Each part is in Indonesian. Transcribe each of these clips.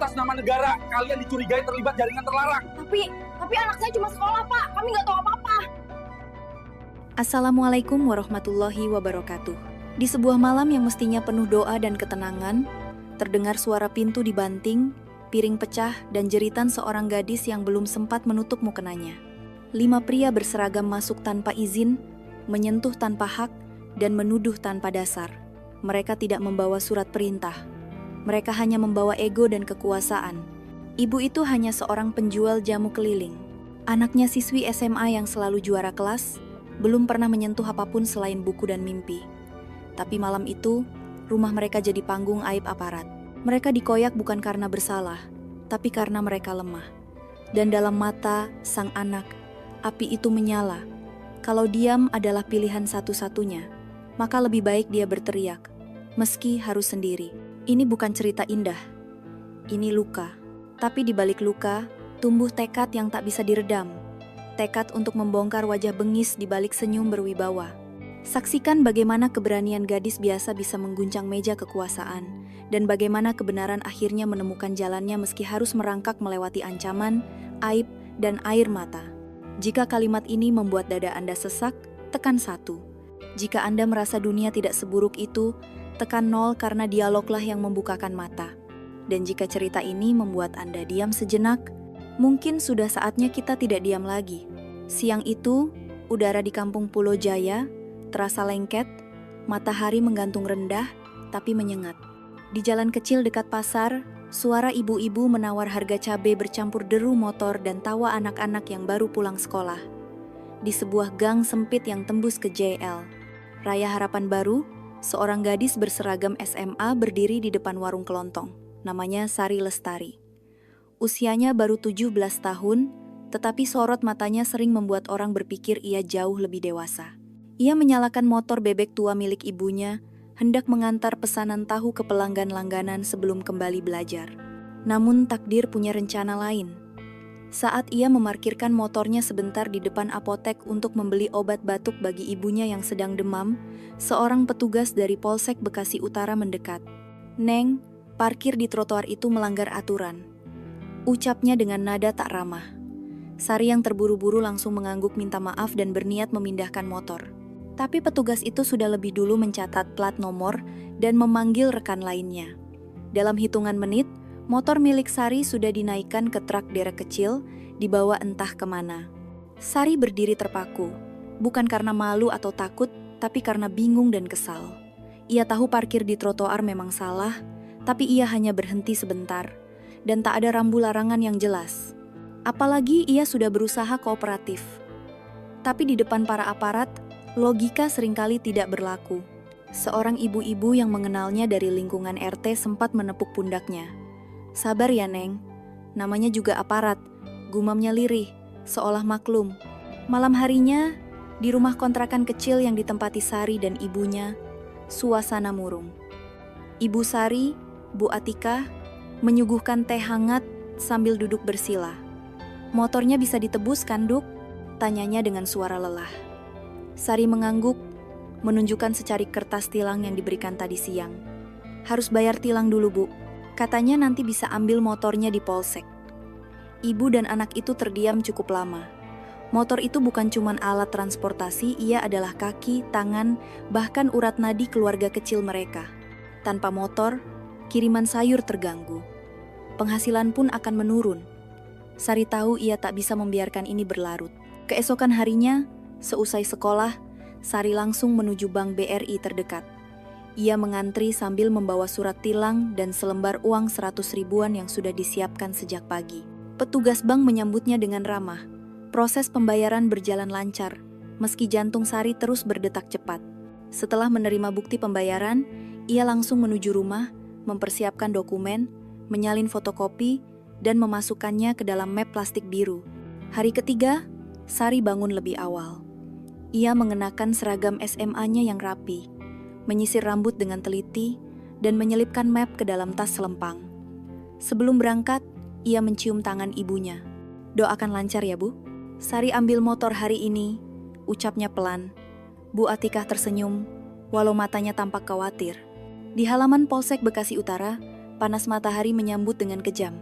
atas nama negara kalian dicurigai terlibat jaringan terlarang. Tapi anak saya cuma sekolah, Pak. Kami nggak tahu apa-apa. Assalamualaikum warahmatullahi wabarakatuh. Di sebuah malam yang mestinya penuh doa dan ketenangan, terdengar suara pintu dibanting, piring pecah, dan jeritan seorang gadis yang belum sempat menutup mukenanya. 5 pria berseragam masuk tanpa izin, menyentuh tanpa hak, dan menuduh tanpa dasar. Mereka tidak membawa surat perintah. Mereka hanya membawa ego dan kekuasaan. Ibu itu hanya seorang penjual jamu keliling. Anaknya siswi SMA yang selalu juara kelas, belum pernah menyentuh apapun selain buku dan mimpi. Tapi malam itu, rumah mereka jadi panggung aib aparat. Mereka dikoyak bukan karena bersalah, tapi karena mereka lemah. Dan dalam mata sang anak, api itu menyala. Kalau diam adalah pilihan satu-satunya, maka lebih baik dia berteriak, meski harus sendiri. Ini bukan cerita indah, ini luka. Tapi di balik luka, tumbuh tekad yang tak bisa diredam. Tekad untuk membongkar wajah bengis di balik senyum berwibawa. Saksikan bagaimana keberanian gadis biasa bisa mengguncang meja kekuasaan, dan bagaimana kebenaran akhirnya menemukan jalannya meski harus merangkak melewati ancaman, aib, dan air mata. Jika kalimat ini membuat dada Anda sesak, tekan 1. Jika Anda merasa dunia tidak seburuk itu, tekan 0 karena dialoglah yang membukakan mata. Dan jika cerita ini membuat Anda diam sejenak, mungkin sudah saatnya kita tidak diam lagi. Siang itu, udara di kampung Pulau Jaya terasa lengket, matahari menggantung rendah, tapi menyengat. Di jalan kecil dekat pasar, suara ibu-ibu menawar harga cabai bercampur deru motor dan tawa anak-anak yang baru pulang sekolah. Di sebuah gang sempit yang tembus ke JL Raya Harapan Baru, seorang gadis berseragam SMA berdiri di depan warung kelontong. Namanya Sari Lestari. Usianya baru 17 tahun, tetapi sorot matanya sering membuat orang berpikir ia jauh lebih dewasa. Ia menyalakan motor bebek tua milik ibunya, hendak mengantar pesanan tahu ke pelanggan langganan sebelum kembali belajar. Namun takdir punya rencana lain. Saat ia memarkirkan motornya sebentar di depan apotek untuk membeli obat batuk bagi ibunya yang sedang demam, seorang petugas dari Polsek Bekasi Utara mendekat. "Neng, parkir di trotoar itu melanggar aturan," ucapnya dengan nada tak ramah. Sari yang terburu-buru langsung mengangguk minta maaf dan berniat memindahkan motor. Tapi petugas itu sudah lebih dulu mencatat plat nomor dan memanggil rekan lainnya. Dalam hitungan menit, motor milik Sari sudah dinaikkan ke truk derek kecil, dibawa entah kemana. Sari berdiri terpaku, bukan karena malu atau takut, tapi karena bingung dan kesal. Ia tahu parkir di trotoar memang salah, tapi ia hanya berhenti sebentar, dan tak ada rambu larangan yang jelas. Apalagi ia sudah berusaha kooperatif. Tapi di depan para aparat, logika seringkali tidak berlaku. Seorang ibu-ibu yang mengenalnya dari lingkungan RT sempat menepuk pundaknya. "Sabar ya, Neng. Namanya juga aparat," gumamnya lirih, seolah maklum. Malam harinya, di rumah kontrakan kecil yang ditempati Sari dan ibunya, suasana murung. Ibu Sari, Bu Atika, menyuguhkan teh hangat sambil duduk bersila. "Motornya bisa ditebus kan, Duk?" tanyanya dengan suara lelah. Sari mengangguk, menunjukkan secarik kertas tilang yang diberikan tadi siang. "Harus bayar tilang dulu, Bu. Katanya nanti bisa ambil motornya di polsek." Ibu dan anak itu terdiam cukup lama. Motor itu bukan cuma alat transportasi, ia adalah kaki, tangan, bahkan urat nadi keluarga kecil mereka. Tanpa motor, kiriman sayur terganggu. Penghasilan pun akan menurun. Sari tahu ia tak bisa membiarkan ini berlarut. Keesokan harinya, seusai sekolah, Sari langsung menuju bank BRI terdekat. Ia mengantri sambil membawa surat tilang dan selembar uang 100 ribuan yang sudah disiapkan sejak pagi. Petugas bank menyambutnya dengan ramah. Proses pembayaran berjalan lancar, meski jantung Sari terus berdetak cepat. Setelah menerima bukti pembayaran, ia langsung menuju rumah, mempersiapkan dokumen, menyalin fotokopi, dan memasukkannya ke dalam map plastik biru. Hari ketiga, Sari bangun lebih awal. Ia mengenakan seragam SMA-nya yang rapi, menyisir rambut dengan teliti, dan menyelipkan map ke dalam tas selempang. Sebelum berangkat, ia mencium tangan ibunya. "Doakan lancar ya, Bu." "Sari ambil motor hari ini," ucapnya pelan. Bu Atikah tersenyum, walau matanya tampak khawatir. Di halaman Polsek Bekasi Utara, Panas matahari menyambut dengan kejam.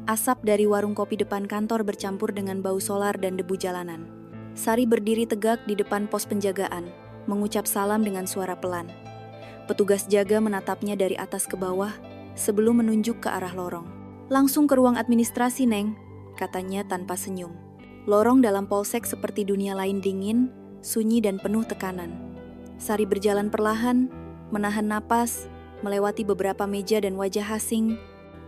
Asap dari warung kopi depan kantor bercampur dengan bau solar dan debu jalanan. Sari berdiri tegak di depan pos penjagaan, mengucap salam dengan suara pelan. Petugas jaga menatapnya dari atas ke bawah sebelum menunjuk ke arah lorong. "Langsung ke ruang administrasi, Neng," katanya tanpa senyum. Lorong dalam polsek seperti dunia lain, dingin, sunyi dan penuh tekanan. Sari berjalan perlahan, menahan napas, melewati beberapa meja dan wajah asing.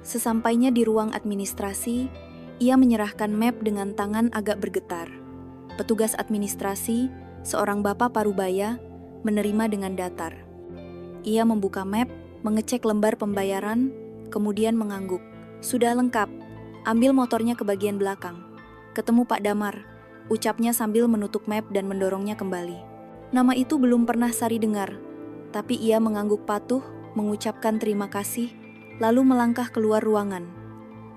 Sesampainya di ruang administrasi, ia menyerahkan map dengan tangan agak bergetar. Petugas administrasi, seorang bapak parubaya, menerima dengan datar. Ia membuka map, mengecek lembar pembayaran, kemudian mengangguk. "Sudah lengkap, ambil motornya ke bagian belakang. Ketemu Pak Damar," ucapnya sambil menutup map dan mendorongnya kembali. Nama itu belum pernah Sari dengar, tapi ia mengangguk patuh, mengucapkan terima kasih, lalu melangkah keluar ruangan.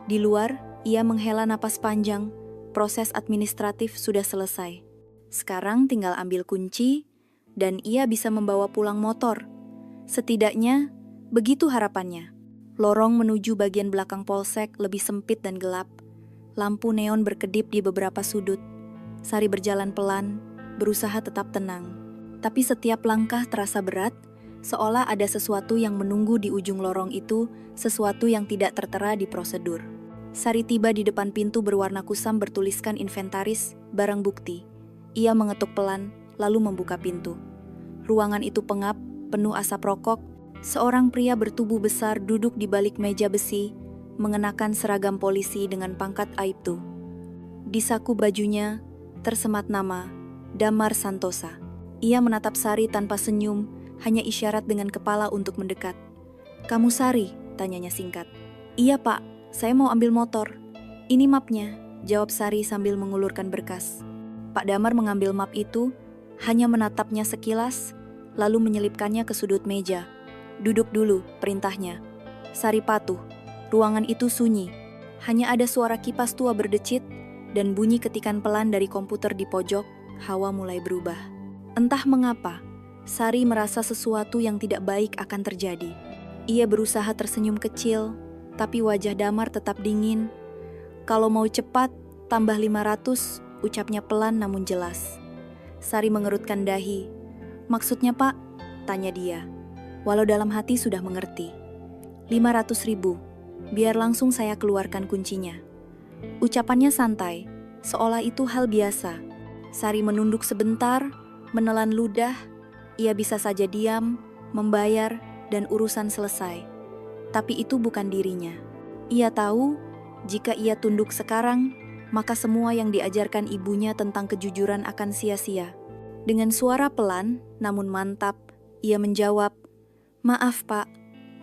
Di luar, ia menghela napas panjang, proses administratif sudah selesai. Sekarang tinggal ambil kunci, dan ia bisa membawa pulang motor. Setidaknya, begitu harapannya. Lorong menuju bagian belakang polsek lebih sempit dan gelap. Lampu neon berkedip di beberapa sudut. Sari berjalan pelan, berusaha tetap tenang. Tapi setiap langkah terasa berat, seolah ada sesuatu yang menunggu di ujung lorong itu, sesuatu yang tidak tertera di prosedur. Sari tiba di depan pintu berwarna kusam bertuliskan inventaris, barang bukti. Ia mengetuk pelan, lalu membuka pintu. Ruangan itu pengap, penuh asap rokok. Seorang pria bertubuh besar duduk di balik meja besi, mengenakan seragam polisi dengan pangkat Aibtu. Di saku bajunya, tersemat nama, Damar Santosa. Ia menatap Sari tanpa senyum, hanya isyarat dengan kepala untuk mendekat. "Kamu Sari?" tanyanya singkat. "Iya Pak, saya mau ambil motor." "Ini mapnya," jawab Sari sambil mengulurkan berkas. Pak Damar mengambil map itu, hanya menatapnya sekilas, lalu menyelipkannya ke sudut meja. "Duduk dulu," perintahnya. Sari patuh. Ruangan itu sunyi. Hanya ada suara kipas tua berdecit dan bunyi ketikan pelan dari komputer di pojok. Hawa mulai berubah. Entah mengapa, Sari merasa sesuatu yang tidak baik akan terjadi. Ia berusaha tersenyum kecil, tapi wajah Damar tetap dingin. "Kalau mau cepat, tambah 500, ucapnya pelan namun jelas. Sari mengerutkan dahi. "Maksudnya Pak?" tanya dia. Walau dalam hati sudah mengerti. 500.000, biar langsung saya keluarkan kuncinya. Ucapannya santai, seolah itu hal biasa. Sari menunduk sebentar, menelan ludah. Ia bisa saja diam, membayar, dan urusan selesai. Tapi itu bukan dirinya. Ia tahu, jika ia tunduk sekarang, maka semua yang diajarkan ibunya tentang kejujuran akan sia-sia. Dengan suara pelan, namun mantap, ia menjawab, "Maaf Pak,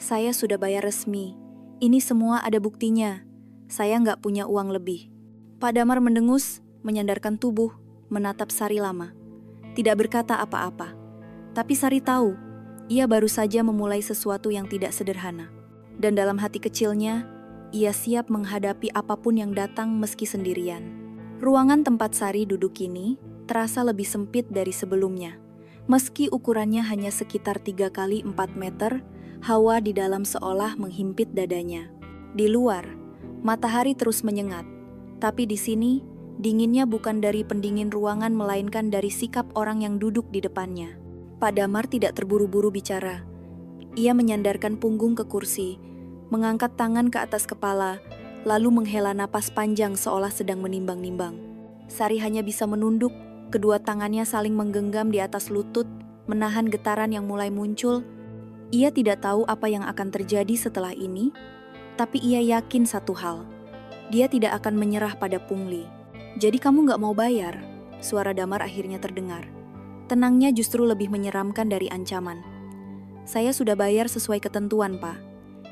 saya sudah bayar resmi. Ini semua ada buktinya. Saya nggak punya uang lebih." Pak Damar mendengus, menyandarkan tubuh, menatap Sari lama. Tidak berkata apa-apa. Tapi Sari tahu, ia baru saja memulai sesuatu yang tidak sederhana. Dan dalam hati kecilnya, ia siap menghadapi apapun yang datang meski sendirian. Ruangan tempat Sari duduk kini terasa lebih sempit dari sebelumnya. Meski ukurannya hanya sekitar 3 kali 4 meter, hawa di dalam seolah menghimpit dadanya. Di luar, matahari terus menyengat. Tapi di sini, dinginnya bukan dari pendingin ruangan melainkan dari sikap orang yang duduk di depannya. Pak Damar tidak terburu-buru bicara. Ia menyandarkan punggung ke kursi, mengangkat tangan ke atas kepala, lalu menghela napas panjang seolah sedang menimbang-nimbang. Sari hanya bisa menunduk, kedua tangannya saling menggenggam di atas lutut, menahan getaran yang mulai muncul. Ia tidak tahu apa yang akan terjadi setelah ini, tapi ia yakin satu hal. Dia tidak akan menyerah pada pungli. "Jadi kamu nggak mau bayar?" Suara Damar akhirnya terdengar. Tenangnya justru lebih menyeramkan dari ancaman. "Saya sudah bayar sesuai ketentuan, Pak,"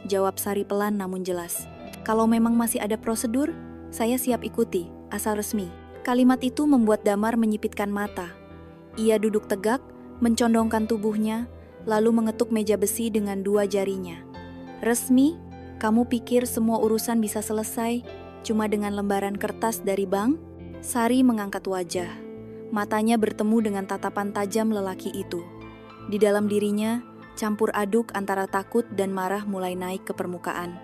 jawab Sari pelan namun jelas. "Kalau memang masih ada prosedur, saya siap ikuti, asal resmi." Kalimat itu membuat Damar menyipitkan mata. Ia duduk tegak, mencondongkan tubuhnya, lalu mengetuk meja besi dengan 2 jarinya. "Resmi? Kamu pikir semua urusan bisa selesai cuma dengan lembaran kertas dari bank?" Sari mengangkat wajah. Matanya bertemu dengan tatapan tajam lelaki itu. Di dalam dirinya, Campur aduk antara takut dan marah mulai naik ke permukaan.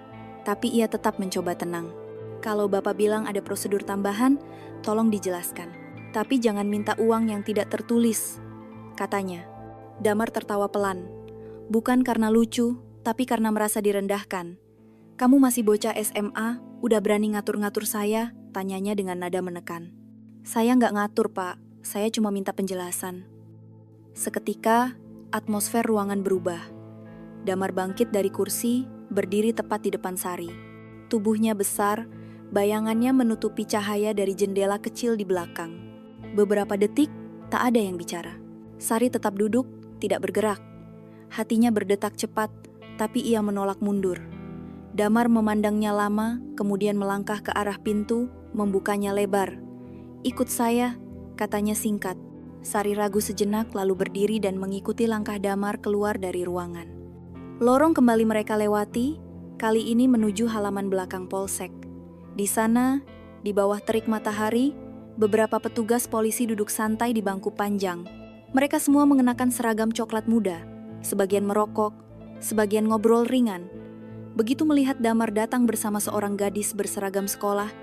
Tapi ia tetap mencoba tenang. Kalau Bapak bilang ada prosedur tambahan, tolong dijelaskan. Tapi jangan minta uang yang tidak tertulis, katanya. Damar tertawa pelan. Bukan karena lucu, tapi karena merasa direndahkan. Kamu masih bocah SMA, udah berani ngatur-ngatur saya, tanyanya dengan nada menekan. Saya nggak ngatur, Pak. Saya cuma minta penjelasan. Seketika, atmosfer ruangan berubah. Damar bangkit dari kursi, berdiri tepat di depan Sari. Tubuhnya besar, bayangannya menutupi cahaya dari jendela kecil di belakang. Beberapa detik, tak ada yang bicara. Sari tetap duduk, tidak bergerak. Hatinya berdetak cepat, tapi ia menolak mundur. Damar memandangnya lama, kemudian melangkah ke arah pintu, membukanya lebar. Ikut saya, katanya singkat. Sari ragu sejenak lalu berdiri dan mengikuti langkah Damar keluar dari ruangan. Lorong kembali mereka lewati, kali ini menuju halaman belakang polsek. Di sana, di bawah terik matahari, beberapa petugas polisi duduk santai di bangku panjang. Mereka semua mengenakan seragam coklat muda, sebagian merokok, sebagian ngobrol ringan. Begitu melihat Damar datang bersama seorang gadis berseragam sekolah,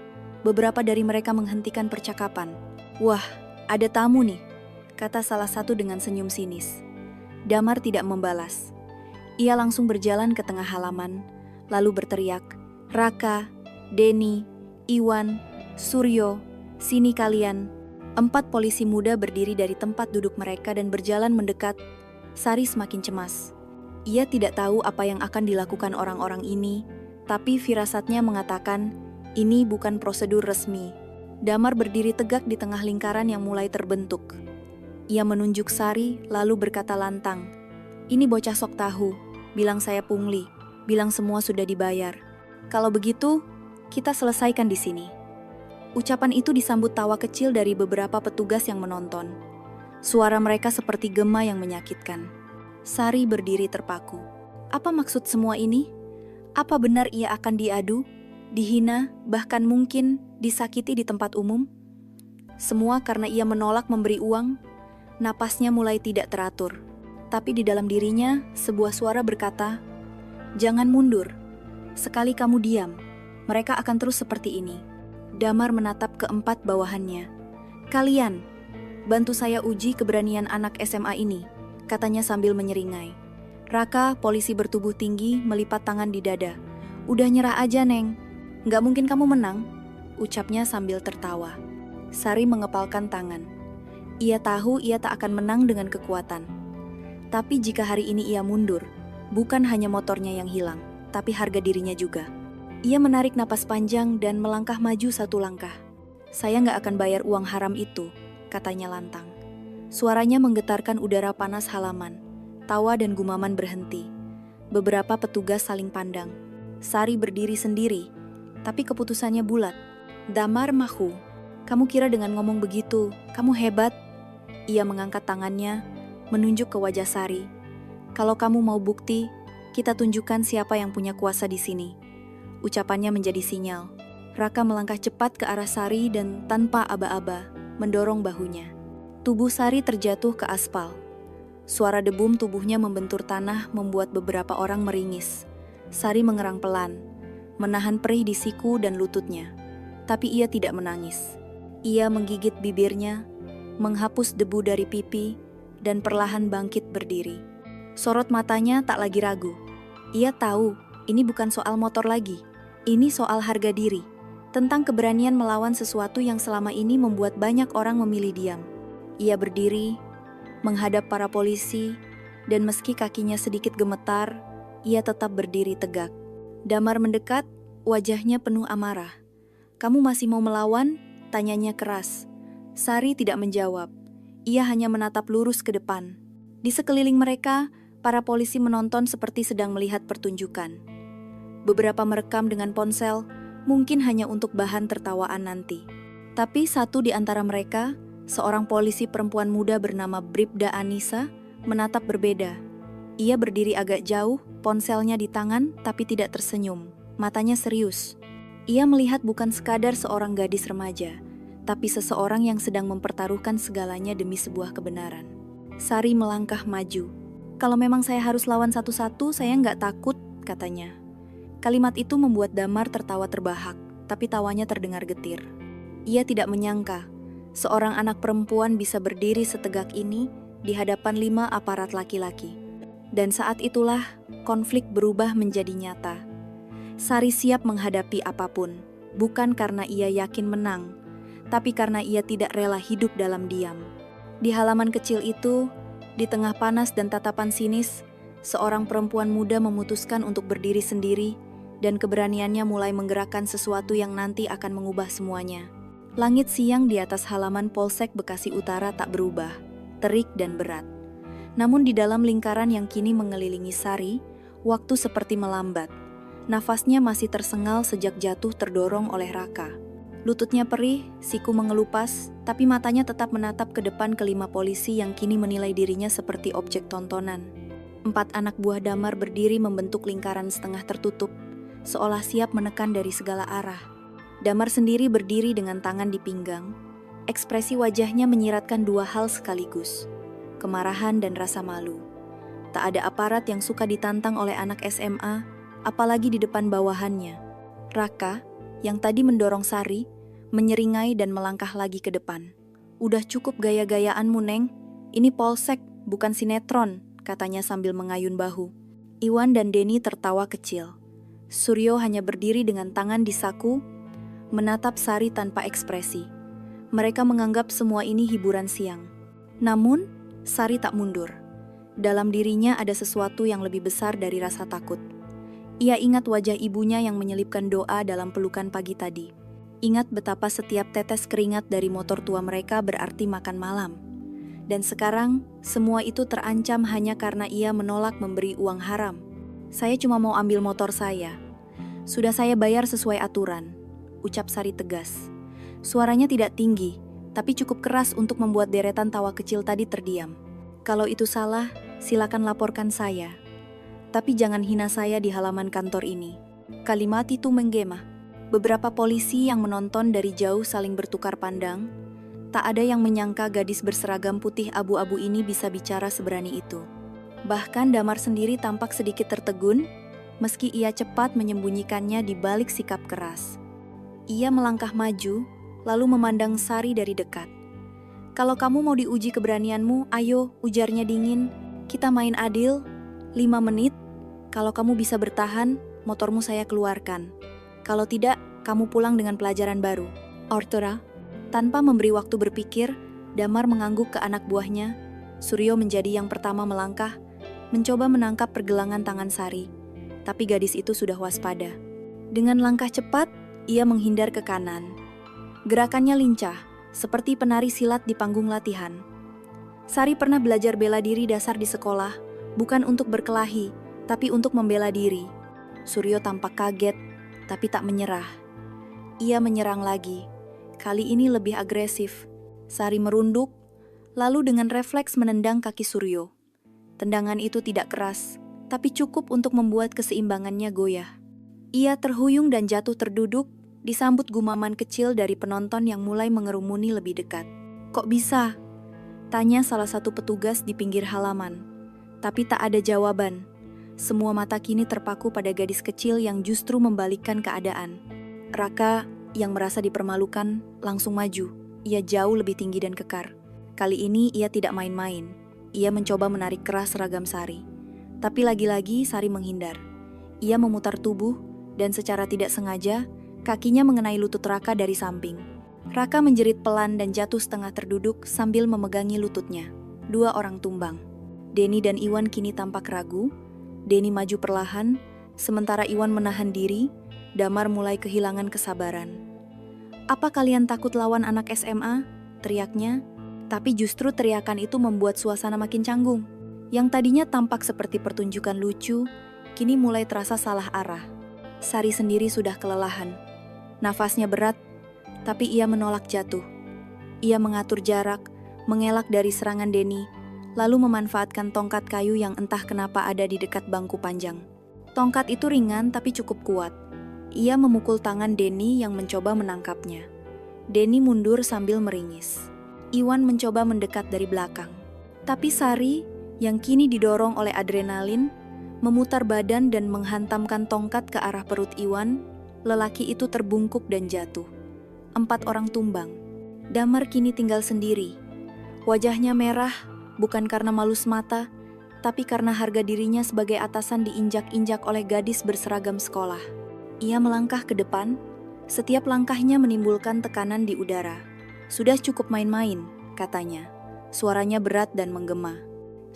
beberapa dari mereka menghentikan percakapan. Wah, ada tamu nih, kata salah satu dengan senyum sinis. Damar tidak membalas. Ia langsung berjalan ke tengah halaman, lalu berteriak, Raka, Denny, Iwan, Suryo, sini kalian. 4 polisi muda berdiri dari tempat duduk mereka dan berjalan mendekat. Sari semakin cemas. Ia tidak tahu apa yang akan dilakukan orang-orang ini, tapi firasatnya mengatakan ini bukan prosedur resmi. Damar berdiri tegak di tengah lingkaran yang mulai terbentuk. Ia menunjuk Sari lalu berkata lantang, ini bocah sok tahu, bilang saya pungli, bilang semua sudah dibayar. Kalau begitu, kita selesaikan di sini. Ucapan itu disambut tawa kecil dari beberapa petugas yang menonton. Suara mereka seperti gema yang menyakitkan. Sari berdiri terpaku. Apa maksud semua ini? Apa benar ia akan diadu, dihina, bahkan mungkin disakiti di tempat umum? Semua karena ia menolak memberi uang. Napasnya mulai tidak teratur. Tapi di dalam dirinya, sebuah suara berkata, jangan mundur. Sekali kamu diam, mereka akan terus seperti ini. Damar menatap ke-4 bawahannya. Kalian, bantu saya uji keberanian anak SMA ini, katanya sambil menyeringai. Raka, polisi bertubuh tinggi, melipat tangan di dada. Udah nyerah aja, Neng. Nggak mungkin kamu menang, ucapnya sambil tertawa. Sari mengepalkan tangan. Ia tahu ia tak akan menang dengan kekuatan. Tapi jika hari ini ia mundur, bukan hanya motornya yang hilang, tapi harga dirinya juga. Ia menarik napas panjang dan melangkah maju 1 langkah. Saya nggak akan bayar uang haram itu, katanya lantang. Suaranya menggetarkan udara panas halaman. Tawa dan gumaman berhenti. Beberapa petugas saling pandang. Sari berdiri sendiri, tapi keputusannya bulat. Damar Mahu, kamu kira dengan ngomong begitu, kamu hebat? Ia mengangkat tangannya, menunjuk ke wajah Sari. Kalau kamu mau bukti, kita tunjukkan siapa yang punya kuasa di sini. Ucapannya menjadi sinyal. Raka melangkah cepat ke arah Sari dan tanpa aba-aba, mendorong bahunya. Tubuh Sari terjatuh ke aspal. Suara debum tubuhnya membentur tanah membuat beberapa orang meringis. Sari mengerang pelan, menahan perih di siku dan lututnya. Tapi ia tidak menangis. Ia menggigit bibirnya, menghapus debu dari pipi, dan perlahan bangkit berdiri. Sorot matanya tak lagi ragu. Ia tahu ini bukan soal motor lagi. Ini soal harga diri, tentang keberanian melawan sesuatu yang selama ini membuat banyak orang memilih diam. Ia berdiri, menghadap para polisi, dan meski kakinya sedikit gemetar, ia tetap berdiri tegak. Damar mendekat, wajahnya penuh amarah. Kamu masih mau melawan? Tanyanya keras. Sari tidak menjawab. Ia hanya menatap lurus ke depan. Di sekeliling mereka, para polisi menonton seperti sedang melihat pertunjukan. Beberapa merekam dengan ponsel, mungkin hanya untuk bahan tertawaan nanti. Tapi satu di antara mereka, seorang polisi perempuan muda bernama Bribda Anissa, menatap berbeda. Ia berdiri agak jauh, ponselnya di tangan, tapi tidak tersenyum. Matanya serius. Ia melihat bukan sekadar seorang gadis remaja, tapi seseorang yang sedang mempertaruhkan segalanya demi sebuah kebenaran. Sari melangkah maju. Kalau memang saya harus lawan satu-satu, saya nggak takut, katanya. Kalimat itu membuat Damar tertawa terbahak, tapi tawanya terdengar getir. Ia tidak menyangka, seorang anak perempuan bisa berdiri setegak ini di hadapan 5 aparat laki-laki. Dan saat itulah, konflik berubah menjadi nyata. Sari siap menghadapi apapun, bukan karena ia yakin menang, tapi karena ia tidak rela hidup dalam diam. Di halaman kecil itu, di tengah panas dan tatapan sinis, seorang perempuan muda memutuskan untuk berdiri sendiri dan keberaniannya mulai menggerakkan sesuatu yang nanti akan mengubah semuanya. Langit siang di atas halaman Polsek Bekasi Utara tak berubah, terik dan berat. Namun di dalam lingkaran yang kini mengelilingi Sari, waktu seperti melambat. Nafasnya masih tersengal sejak jatuh terdorong oleh Raka. Lututnya perih, siku mengelupas, tapi matanya tetap menatap ke depan kelima polisi yang kini menilai dirinya seperti objek tontonan. 4 anak buah Damar berdiri membentuk lingkaran setengah tertutup, seolah siap menekan dari segala arah. Damar sendiri berdiri dengan tangan di pinggang. Ekspresi wajahnya menyiratkan 2 hal sekaligus, kemarahan dan rasa malu. Tak ada aparat yang suka ditantang oleh anak SMA, apalagi di depan bawahannya. Raka, yang tadi mendorong Sari, menyeringai dan melangkah lagi ke depan. "Udah cukup gaya-gayaanmu, Neng. Ini polsek, bukan sinetron," katanya sambil mengayun bahu. Iwan dan Denny tertawa kecil. Suryo hanya berdiri dengan tangan di saku, menatap Sari tanpa ekspresi. Mereka menganggap semua ini hiburan siang. Namun, Sari tak mundur. Dalam dirinya ada sesuatu yang lebih besar dari rasa takut. Ia ingat wajah ibunya yang menyelipkan doa dalam pelukan pagi tadi. Ingat betapa setiap tetes keringat dari motor tua mereka berarti makan malam. Dan sekarang, semua itu terancam hanya karena ia menolak memberi uang haram. "Saya cuma mau ambil motor saya. Sudah saya bayar sesuai aturan," ucap Sari tegas. Suaranya tidak tinggi, tapi cukup keras untuk membuat deretan tawa kecil tadi terdiam. "Kalau itu salah, silakan laporkan saya. Tapi jangan hina saya di halaman kantor ini." Kalimat itu menggema. Beberapa polisi yang menonton dari jauh saling bertukar pandang. Tak ada yang menyangka gadis berseragam putih abu-abu ini bisa bicara seberani itu. Bahkan Damar sendiri tampak sedikit tertegun, meski ia cepat menyembunyikannya di balik sikap keras. Ia melangkah maju, lalu memandang Sari dari dekat. "Kalau kamu mau diuji keberanianmu, ayo," ujarnya dingin. "Kita main adil, 5 menit. Kalau kamu bisa bertahan, motormu saya keluarkan. Kalau tidak, kamu pulang dengan pelajaran baru." "Ortora." Tanpa memberi waktu berpikir, Damar mengangguk ke anak buahnya. Suryo menjadi yang pertama melangkah, mencoba menangkap pergelangan tangan Sari. Tapi gadis itu sudah waspada. Dengan langkah cepat, ia menghindar ke kanan. Gerakannya lincah, seperti penari silat di panggung latihan. Sari pernah belajar bela diri dasar di sekolah, bukan untuk berkelahi, tapi untuk membela diri. Suryo tampak kaget, tapi tak menyerah. Ia menyerang lagi, kali ini lebih agresif. Sari merunduk, lalu dengan refleks menendang kaki Suryo. Tendangan itu tidak keras, tapi cukup untuk membuat keseimbangannya goyah. Ia terhuyung dan jatuh terduduk, disambut gumaman kecil dari penonton yang mulai mengerumuni lebih dekat. "Kok bisa?" tanya salah satu petugas di pinggir halaman. Tapi tak ada jawaban. Semua mata kini terpaku pada gadis kecil yang justru membalikkan keadaan. Raka, yang merasa dipermalukan, langsung maju. Ia jauh lebih tinggi dan kekar. Kali ini ia tidak main-main. Ia mencoba menarik keras seragam Sari. Tapi lagi-lagi Sari menghindar. Ia memutar tubuh, dan secara tidak sengaja, kakinya mengenai lutut Raka dari samping. Raka menjerit pelan dan jatuh setengah terduduk sambil memegangi lututnya. 2 orang tumbang. Denny dan Iwan kini tampak ragu. Denny maju perlahan, sementara Iwan menahan diri. Damar mulai kehilangan kesabaran. "Apa kalian takut lawan anak SMA?" teriaknya. Tapi justru teriakan itu membuat suasana makin canggung. Yang tadinya tampak seperti pertunjukan lucu, kini mulai terasa salah arah. Sari sendiri sudah kelelahan. Nafasnya berat, tapi ia menolak jatuh. Ia mengatur jarak, mengelak dari serangan Denny, lalu memanfaatkan tongkat kayu yang entah kenapa ada di dekat bangku panjang. Tongkat itu ringan tapi cukup kuat. Ia memukul tangan Denny yang mencoba menangkapnya. Denny mundur sambil meringis. Iwan mencoba mendekat dari belakang. Tapi Sari, yang kini didorong oleh adrenalin, memutar badan dan menghantamkan tongkat ke arah perut Iwan. Lelaki itu terbungkuk dan jatuh. 4 orang tumbang. Damar kini tinggal sendiri. Wajahnya merah, bukan karena malu semata, tapi karena harga dirinya sebagai atasan diinjak-injak oleh gadis berseragam sekolah. Ia melangkah ke depan, setiap langkahnya menimbulkan tekanan di udara. "Sudah cukup main-main," katanya. Suaranya berat dan menggema.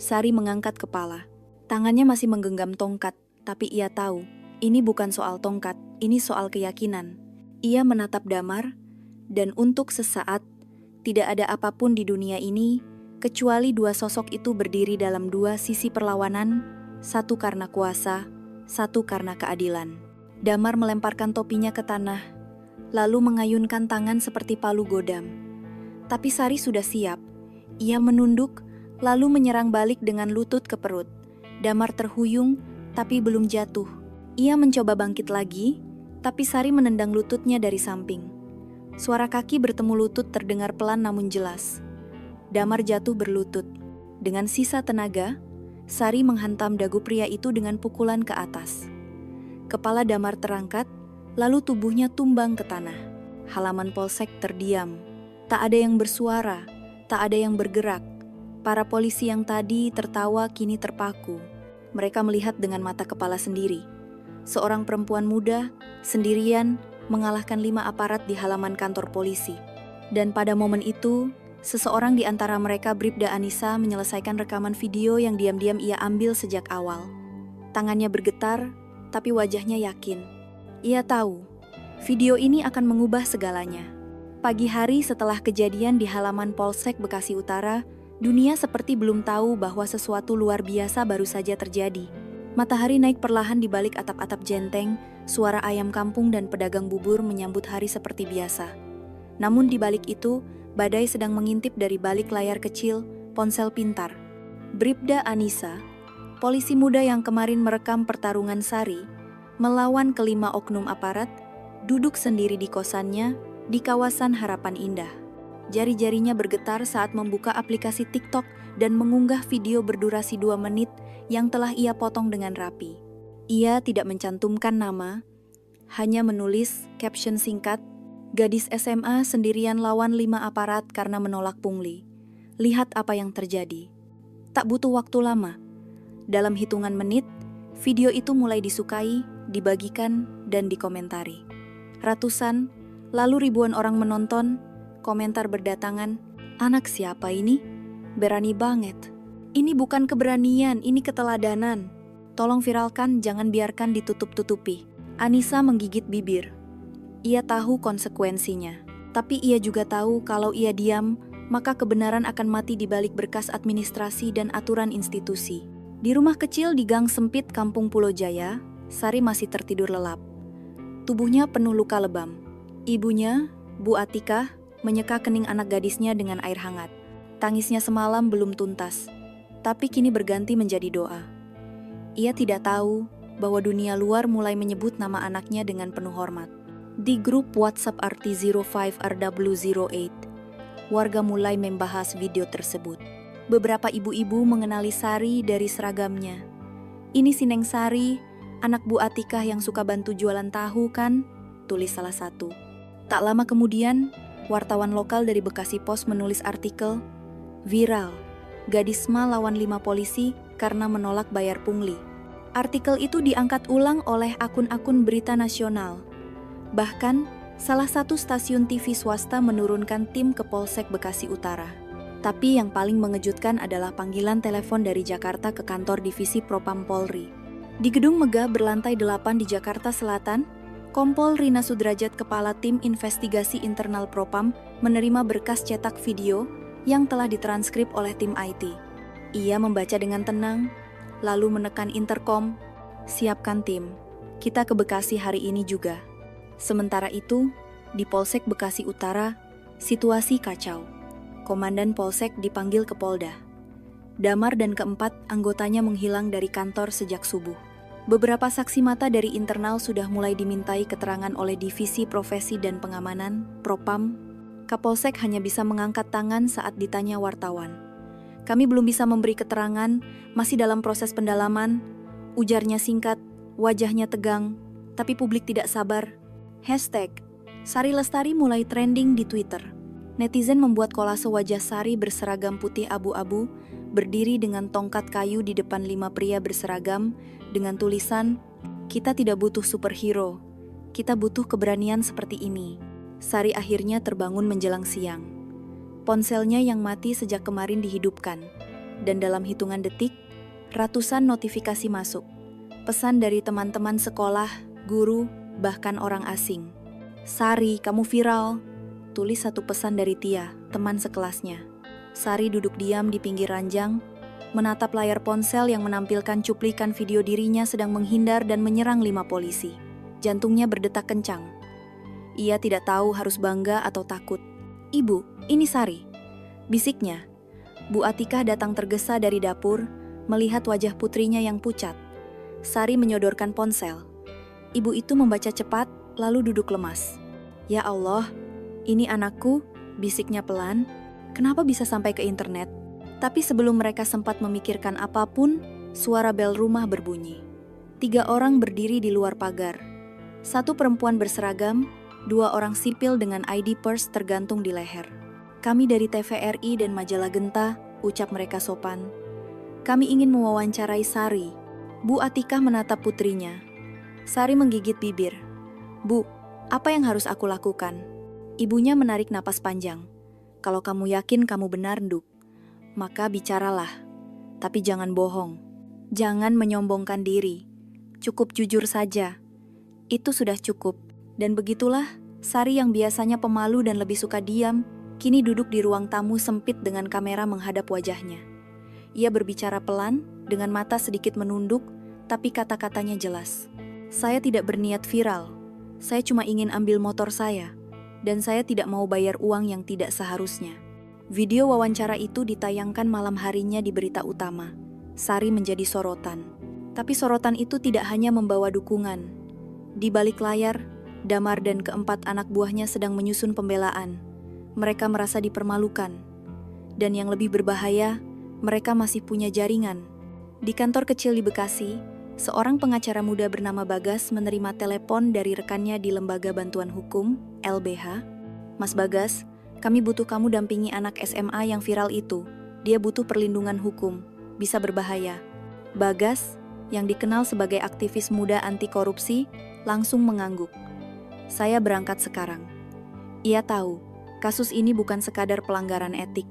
Sari mengangkat kepala. Tangannya masih menggenggam tongkat, tapi ia tahu, ini bukan soal tongkat, ini soal keyakinan. Ia menatap Damar, dan untuk sesaat, tidak ada apapun di dunia ini, kecuali 2 sosok itu berdiri dalam 2 sisi perlawanan, satu karena kuasa, satu karena keadilan. Damar melemparkan topinya ke tanah, lalu mengayunkan tangan seperti palu godam. Tapi Sari sudah siap. Ia menunduk, lalu menyerang balik dengan lutut ke perut. Damar terhuyung, tapi belum jatuh. Ia mencoba bangkit lagi, tapi Sari menendang lututnya dari samping. Suara kaki bertemu lutut terdengar pelan namun jelas. Damar jatuh berlutut. Dengan sisa tenaga, Sari menghantam dagu pria itu dengan pukulan ke atas. Kepala Damar terangkat, lalu tubuhnya tumbang ke tanah. Halaman polsek terdiam. Tak ada yang bersuara, tak ada yang bergerak. Para polisi yang tadi tertawa kini terpaku. Mereka melihat dengan mata kepala sendiri. Seorang perempuan muda, sendirian, mengalahkan 5 aparat di halaman kantor polisi. Dan pada momen itu, seseorang di antara mereka, Bribda Anissa, menyelesaikan rekaman video yang diam-diam ia ambil sejak awal. Tangannya bergetar, tapi wajahnya yakin. Ia tahu, video ini akan mengubah segalanya. Pagi hari setelah kejadian di halaman Polsek Bekasi Utara, dunia seperti belum tahu bahwa sesuatu luar biasa baru saja terjadi. Matahari naik perlahan di balik atap-atap jenteng, suara ayam kampung dan pedagang bubur menyambut hari seperti biasa. Namun di balik itu, badai sedang mengintip dari balik layar kecil, ponsel pintar. Bribda Anissa, polisi muda yang kemarin merekam pertarungan Sari, melawan kelima oknum aparat, duduk sendiri di kosannya di kawasan Harapan Indah. Jari-jarinya bergetar saat membuka aplikasi TikTok dan mengunggah video berdurasi 2 menit yang telah ia potong dengan rapi. Ia tidak mencantumkan nama, hanya menulis caption singkat, "Gadis SMA sendirian lawan 5 aparat karena menolak pungli. Lihat apa yang terjadi." Tak butuh waktu lama. Dalam hitungan menit, video itu mulai disukai, dibagikan, dan dikomentari. Ratusan, lalu ribuan orang menonton. Komentar berdatangan, "Anak siapa ini? Berani banget. Ini bukan keberanian, ini keteladanan. Tolong viralkan, jangan biarkan ditutup-tutupi." Anissa menggigit bibir. Ia tahu konsekuensinya, tapi ia juga tahu kalau ia diam, maka kebenaran akan mati di balik berkas administrasi dan aturan institusi. Di rumah kecil di gang sempit Kampung Pulau Jaya, Sari masih tertidur lelap. Tubuhnya penuh luka lebam. Ibunya, Bu Atikah, menyeka kening anak gadisnya dengan air hangat. Tangisnya semalam belum tuntas, tapi kini berganti menjadi doa. Ia tidak tahu bahwa dunia luar mulai menyebut nama anaknya dengan penuh hormat. Di grup WhatsApp RT05RW08, warga mulai membahas video tersebut. Beberapa ibu-ibu mengenali Sari dari seragamnya. "Ini si Neng Sari, anak Bu Atikah yang suka bantu jualan tahu kan?" tulis salah satu. Tak lama kemudian, wartawan lokal dari Bekasi Pos menulis artikel, "Viral, gadis SMA lawan 5 polisi karena menolak bayar pungli." Artikel itu diangkat ulang oleh akun-akun berita nasional. Bahkan, salah satu stasiun TV swasta menurunkan tim ke Polsek Bekasi Utara. Tapi yang paling mengejutkan adalah panggilan telepon dari Jakarta ke kantor divisi Propam Polri. Di gedung megah berlantai 8 di Jakarta Selatan, Kompol Rina Sudrajat, Kepala Tim Investigasi Internal Propam, menerima berkas cetak video yang telah ditranskrip oleh tim IT. Ia membaca dengan tenang, lalu menekan interkom, "Siapkan tim, kita ke Bekasi hari ini juga." Sementara itu, di Polsek Bekasi Utara, situasi kacau. Komandan Polsek dipanggil ke Polda. Damar dan keempat anggotanya menghilang dari kantor sejak subuh. Beberapa saksi mata dari internal sudah mulai dimintai keterangan oleh Divisi Profesi dan Pengamanan, Propam. Kapolsek hanya bisa mengangkat tangan saat ditanya wartawan. Kami belum bisa memberi keterangan, masih dalam proses pendalaman. Ujarnya singkat, wajahnya tegang, tapi publik tidak sabar. Hashtag Sari Lestari mulai trending di Twitter. Netizen membuat kolase wajah Sari berseragam putih abu-abu, berdiri dengan tongkat kayu di depan 5 pria berseragam, dengan tulisan, "Kita tidak butuh superhero, kita butuh keberanian seperti ini." Sari akhirnya terbangun menjelang siang. Ponselnya yang mati sejak kemarin dihidupkan, dan dalam hitungan detik, ratusan notifikasi masuk. Pesan dari teman-teman sekolah, guru, bahkan orang asing. "Sari, kamu viral," tulis satu pesan dari Tia, teman sekelasnya. Sari duduk diam di pinggir ranjang, menatap layar ponsel yang menampilkan cuplikan video dirinya sedang menghindar dan menyerang 5 polisi. Jantungnya berdetak kencang. Ia tidak tahu harus bangga atau takut. "Ibu, ini Sari," bisiknya. Bu Atikah datang tergesa dari dapur, melihat wajah putrinya yang pucat. Sari menyodorkan ponsel. Ibu itu membaca cepat, lalu duduk lemas. "Ya Allah, ini anakku," bisiknya pelan. "Kenapa bisa sampai ke internet?" Tapi sebelum mereka sempat memikirkan apapun, suara bel rumah berbunyi. 3 orang berdiri di luar pagar. 1 perempuan berseragam, 2 orang sipil dengan ID purse tergantung di leher. "Kami dari TVRI dan majalah Genta," ucap mereka sopan. "Kami ingin mewawancarai Sari." Bu Atikah menatap putrinya. Sari menggigit bibir. "Bu, apa yang harus aku lakukan?" Ibunya menarik napas panjang. "Kalau kamu yakin kamu benar, Nduk, maka bicaralah. Tapi jangan bohong. Jangan menyombongkan diri. Cukup jujur saja. Itu sudah cukup." Dan begitulah, Sari yang biasanya pemalu dan lebih suka diam, kini duduk di ruang tamu sempit dengan kamera menghadap wajahnya. Ia berbicara pelan, dengan mata sedikit menunduk, tapi kata-katanya jelas. "Saya tidak berniat viral. Saya cuma ingin ambil motor saya, dan saya tidak mau bayar uang yang tidak seharusnya." Video wawancara itu ditayangkan malam harinya di berita utama. Sari menjadi sorotan. Tapi sorotan itu tidak hanya membawa dukungan. Di balik layar, Damar dan keempat anak buahnya sedang menyusun pembelaan. Mereka merasa dipermalukan. Dan yang lebih berbahaya, mereka masih punya jaringan. Di kantor kecil di Bekasi, seorang pengacara muda bernama Bagas menerima telepon dari rekannya di Lembaga Bantuan Hukum, LBH. "Mas Bagas, kami butuh kamu dampingi anak SMA yang viral itu. Dia butuh perlindungan hukum, bisa berbahaya." Bagas, yang dikenal sebagai aktivis muda anti korupsi, langsung mengangguk. "Saya berangkat sekarang." Ia tahu, kasus ini bukan sekadar pelanggaran etik.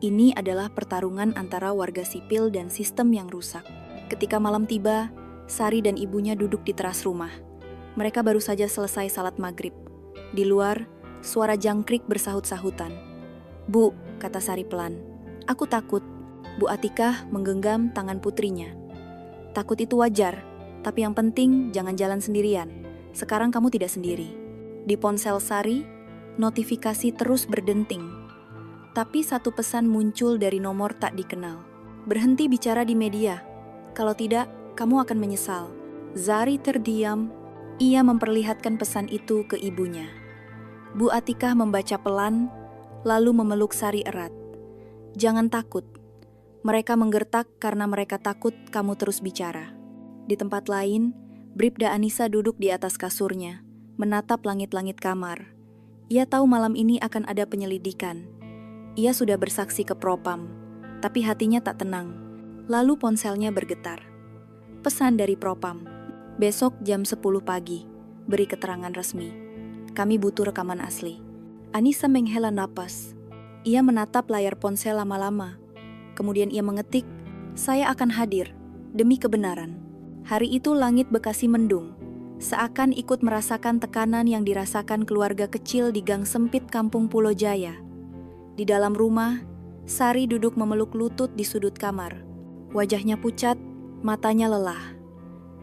Ini adalah pertarungan antara warga sipil dan sistem yang rusak. Ketika malam tiba, Sari dan ibunya duduk di teras rumah. Mereka baru saja selesai salat maghrib. Di luar, suara jangkrik bersahut-sahutan. "Bu," kata Sari pelan, "aku takut." Bu Atikah menggenggam tangan putrinya. "Takut itu wajar, tapi yang penting jangan jalan sendirian. Sekarang kamu tidak sendiri." Di ponsel Sari, notifikasi terus berdenting. Tapi satu pesan muncul dari nomor tak dikenal. "Berhenti bicara di media. Kalau tidak, kamu akan menyesal." Sari terdiam. Ia memperlihatkan pesan itu ke ibunya. Bu Atikah membaca pelan, lalu memeluk Sari erat. "Jangan takut. Mereka menggertak karena mereka takut kamu terus bicara." Di tempat lain, Bribda Anissa duduk di atas kasurnya, menatap langit-langit kamar. Ia tahu malam ini akan ada penyelidikan. Ia sudah bersaksi ke Propam, tapi hatinya tak tenang. Lalu ponselnya bergetar. Pesan dari Propam. "Besok jam 10 pagi, beri keterangan resmi. Kami butuh rekaman asli." Anissa menghela napas. Ia menatap layar ponsel lama-lama. Kemudian ia mengetik, "Saya akan hadir, demi kebenaran." Hari itu langit Bekasi mendung, seakan ikut merasakan tekanan yang dirasakan keluarga kecil di gang sempit Kampung Pulau Jaya. Di dalam rumah, Sari duduk memeluk lutut di sudut kamar. Wajahnya pucat, matanya lelah.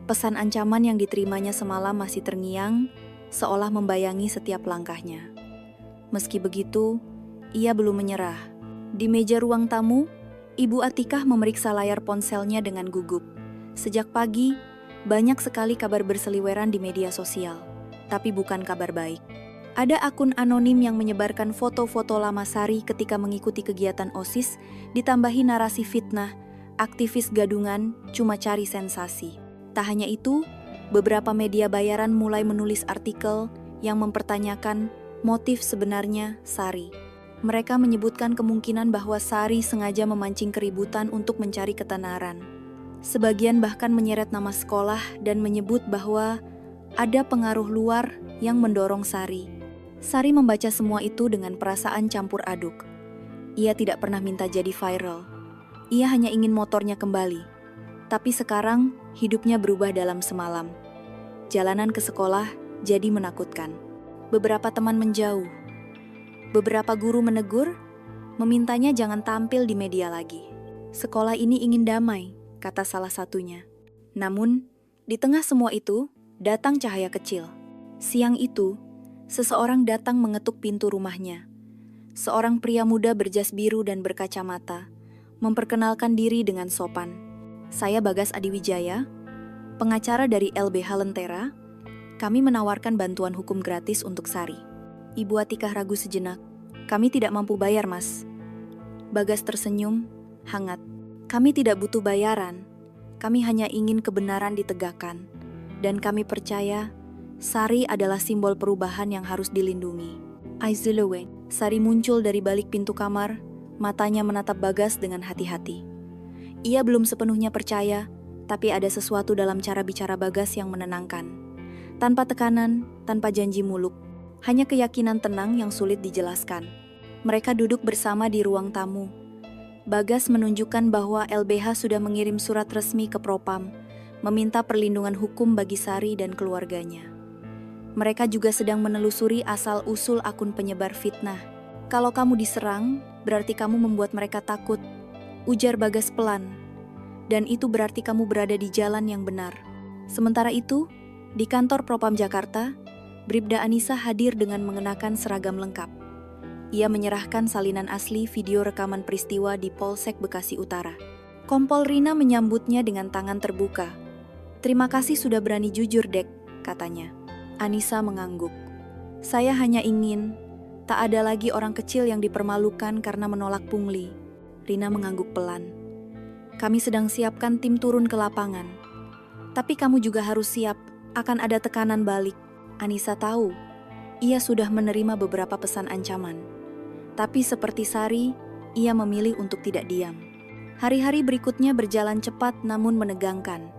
Pesan ancaman yang diterimanya semalam masih terngiang, seolah membayangi setiap langkahnya. Meski begitu, ia belum menyerah. Di meja ruang tamu, Ibu Atikah memeriksa layar ponselnya dengan gugup. Sejak pagi, banyak sekali kabar berseliweran di media sosial, tapi bukan kabar baik. Ada akun anonim yang menyebarkan foto-foto lama Sari ketika mengikuti kegiatan OSIS, ditambahi narasi fitnah, aktivis gadungan, cuma cari sensasi. Tak hanya itu, beberapa media bayaran mulai menulis artikel yang mempertanyakan motif sebenarnya Sari. Mereka menyebutkan kemungkinan bahwa Sari sengaja memancing keributan untuk mencari ketenaran. Sebagian bahkan menyeret nama sekolah dan menyebut bahwa ada pengaruh luar yang mendorong Sari. Sari membaca semua itu dengan perasaan campur aduk. Ia tidak pernah minta jadi viral. Ia hanya ingin motornya kembali. Tapi sekarang, hidupnya berubah dalam semalam. Jalanan ke sekolah jadi menakutkan. Beberapa teman menjauh. Beberapa guru menegur, memintanya jangan tampil di media lagi. Sekolah ini ingin damai, kata salah satunya. Namun, di tengah semua itu, datang cahaya kecil. Siang itu, seseorang datang mengetuk pintu rumahnya. Seorang pria muda berjas biru dan berkacamata, memperkenalkan diri dengan sopan. Saya Bagas Adiwijaya, pengacara dari LBH Lentera. Kami menawarkan bantuan hukum gratis untuk Sari. Ibu Atikah ragu sejenak. Kami tidak mampu bayar, Mas. Bagas tersenyum, hangat. Kami tidak butuh bayaran. Kami hanya ingin kebenaran ditegakkan. Dan kami percaya Sari adalah simbol perubahan yang harus dilindungi. Aizulewe, Sari muncul dari balik pintu kamar, matanya menatap Bagas dengan hati-hati. Ia belum sepenuhnya percaya, tapi ada sesuatu dalam cara bicara Bagas yang menenangkan. Tanpa tekanan, tanpa janji muluk, hanya keyakinan tenang yang sulit dijelaskan. Mereka duduk bersama di ruang tamu. Bagas menunjukkan bahwa LBH sudah mengirim surat resmi ke Propam, meminta perlindungan hukum bagi Sari dan keluarganya. Mereka juga sedang menelusuri asal-usul akun penyebar fitnah. Kalau kamu diserang, berarti kamu membuat mereka takut, ujar Bagas pelan. Dan itu berarti kamu berada di jalan yang benar. Sementara itu, di kantor Propam Jakarta, Bribda Anissa hadir dengan mengenakan seragam lengkap. Ia menyerahkan salinan asli video rekaman peristiwa di Polsek Bekasi Utara. Kompol Rina menyambutnya dengan tangan terbuka. Terima kasih sudah berani jujur, Dek, katanya. Anissa mengangguk. Saya hanya ingin tak ada lagi orang kecil yang dipermalukan karena menolak pungli. Rina mengangguk pelan. Kami sedang siapkan tim turun ke lapangan. Tapi kamu juga harus siap, akan ada tekanan balik. Anissa tahu, ia sudah menerima beberapa pesan ancaman. Tapi seperti Sari, ia memilih untuk tidak diam. Hari-hari berikutnya berjalan cepat namun menegangkan.